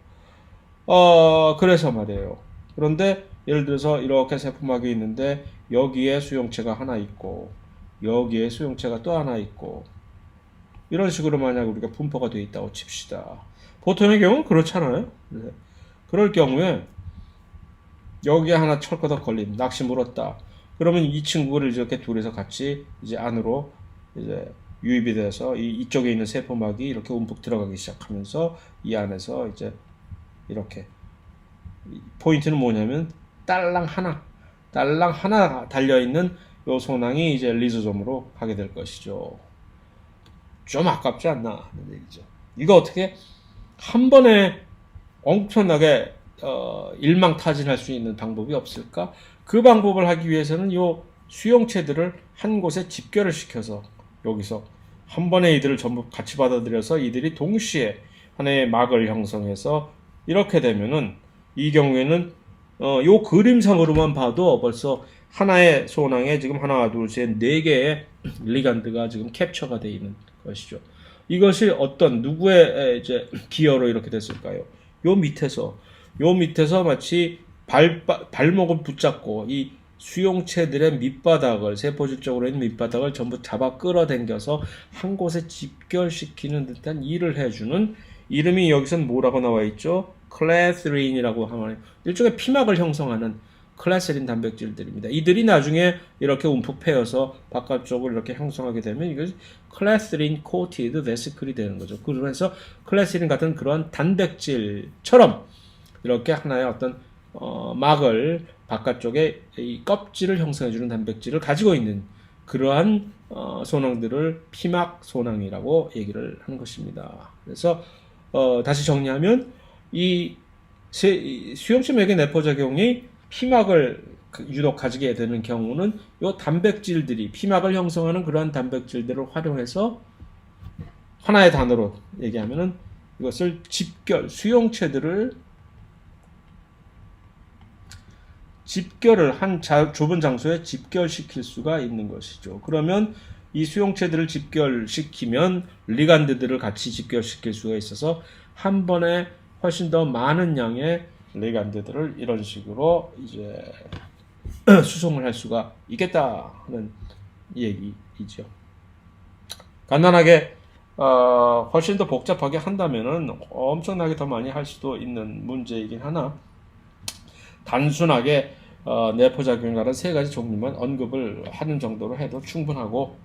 그래서 말이에요. 그런데 예를 들어서 이렇게 세포막이 있는데 여기에 수용체가 하나 있고 여기에 수용체가 또 하나 있고 이런 식으로 만약 우리가 분포가 되어 있다고 칩시다. 보통의 경우는 그렇잖아요. 그럴 경우에 여기에 하나 철거덕 걸림, 낚시 물었다. 그러면 이 친구를 이렇게 둘이서 같이 이제 안으로 이제 유입이 돼서 이쪽에 있는 세포막이 이렇게 움푹 들어가기 시작하면서 이 안에서 이제 이렇게 포인트는 뭐냐면 딸랑 하나 달려있는 요 소낭이 이제 리소솜으로 가게 될 것이죠. 좀 아깝지 않나 하는 얘기죠. 이거 어떻게 한 번에 엄청나게 일망타진할 수 있는 방법이 없을까? 그 방법을 하기 위해서는 요 수용체들을 한 곳에 집결을 시켜서 여기서 한 번에 이들을 전부 같이 받아들여서 이들이 동시에 하나의 막을 형성해서 이렇게 되면은 이 경우에는 요 그림상으로만 봐도 벌써 하나의 소낭에 지금 하나, 둘, 셋, 네 개의 리간드가 지금 캡처가 되어 있는 것이죠. 이것이 어떤 누구의 이제 기여로 이렇게 됐을까요? 요 밑에서 마치 발목을 붙잡고 이 수용체들의 밑바닥을 세포질적으로 있는 밑바닥을 전부 잡아 끌어당겨서 한 곳에 집결시키는 듯한 일을 해주는 이름이 여기선 뭐라고 나와 있죠? 클래스린이라고 하는 일종의 피막을 형성하는 클래스린 단백질들입니다. 이들이 나중에 이렇게 움푹 패여서 바깥쪽을 이렇게 형성하게 되면 이것이 클래스린 코티드 베시클이 되는 거죠. 그래서 클래스린 같은 그런 단백질처럼 이렇게 하나의 어떤 막을 바깥쪽에 이 껍질을 형성해주는 단백질을 가지고 있는 그러한 소낭들을 피막 소낭이라고 얘기를 하는 것입니다. 그래서 다시 정리하면 이 수용체 매개 내포 작용이 피막을 유독 가지게 되는 경우는 이 단백질들이 피막을 형성하는 그러한 단백질들을 활용해서 하나의 단어로 얘기하면은 이것을 수용체들을 집결을 한 좁은 장소에 집결시킬 수가 있는 것이죠. 그러면 이 수용체들을 집결시키면 리간드들을 같이 집결시킬 수가 있어서 한 번에 훨씬 더 많은 양의 리간드들을 이런 식으로 이제 수송을 할 수가 있겠다 하는 얘기이죠. 간단하게 훨씬 더 복잡하게 한다면은 엄청나게 더 많이 할 수도 있는 문제이긴 하나 단순하게 뇌포작용에 관한 세 가지 종류만 언급을 하는 정도로 해도 충분하고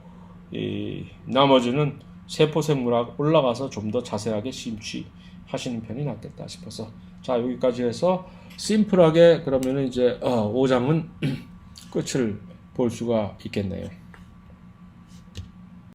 이 나머지는 세포생물학 올라가서 좀 더 자세하게 심취하시는 편이 낫겠다 싶어서 자 여기까지 해서 심플하게 그러면 이제 5장은 끝을 볼 수가 있겠네요.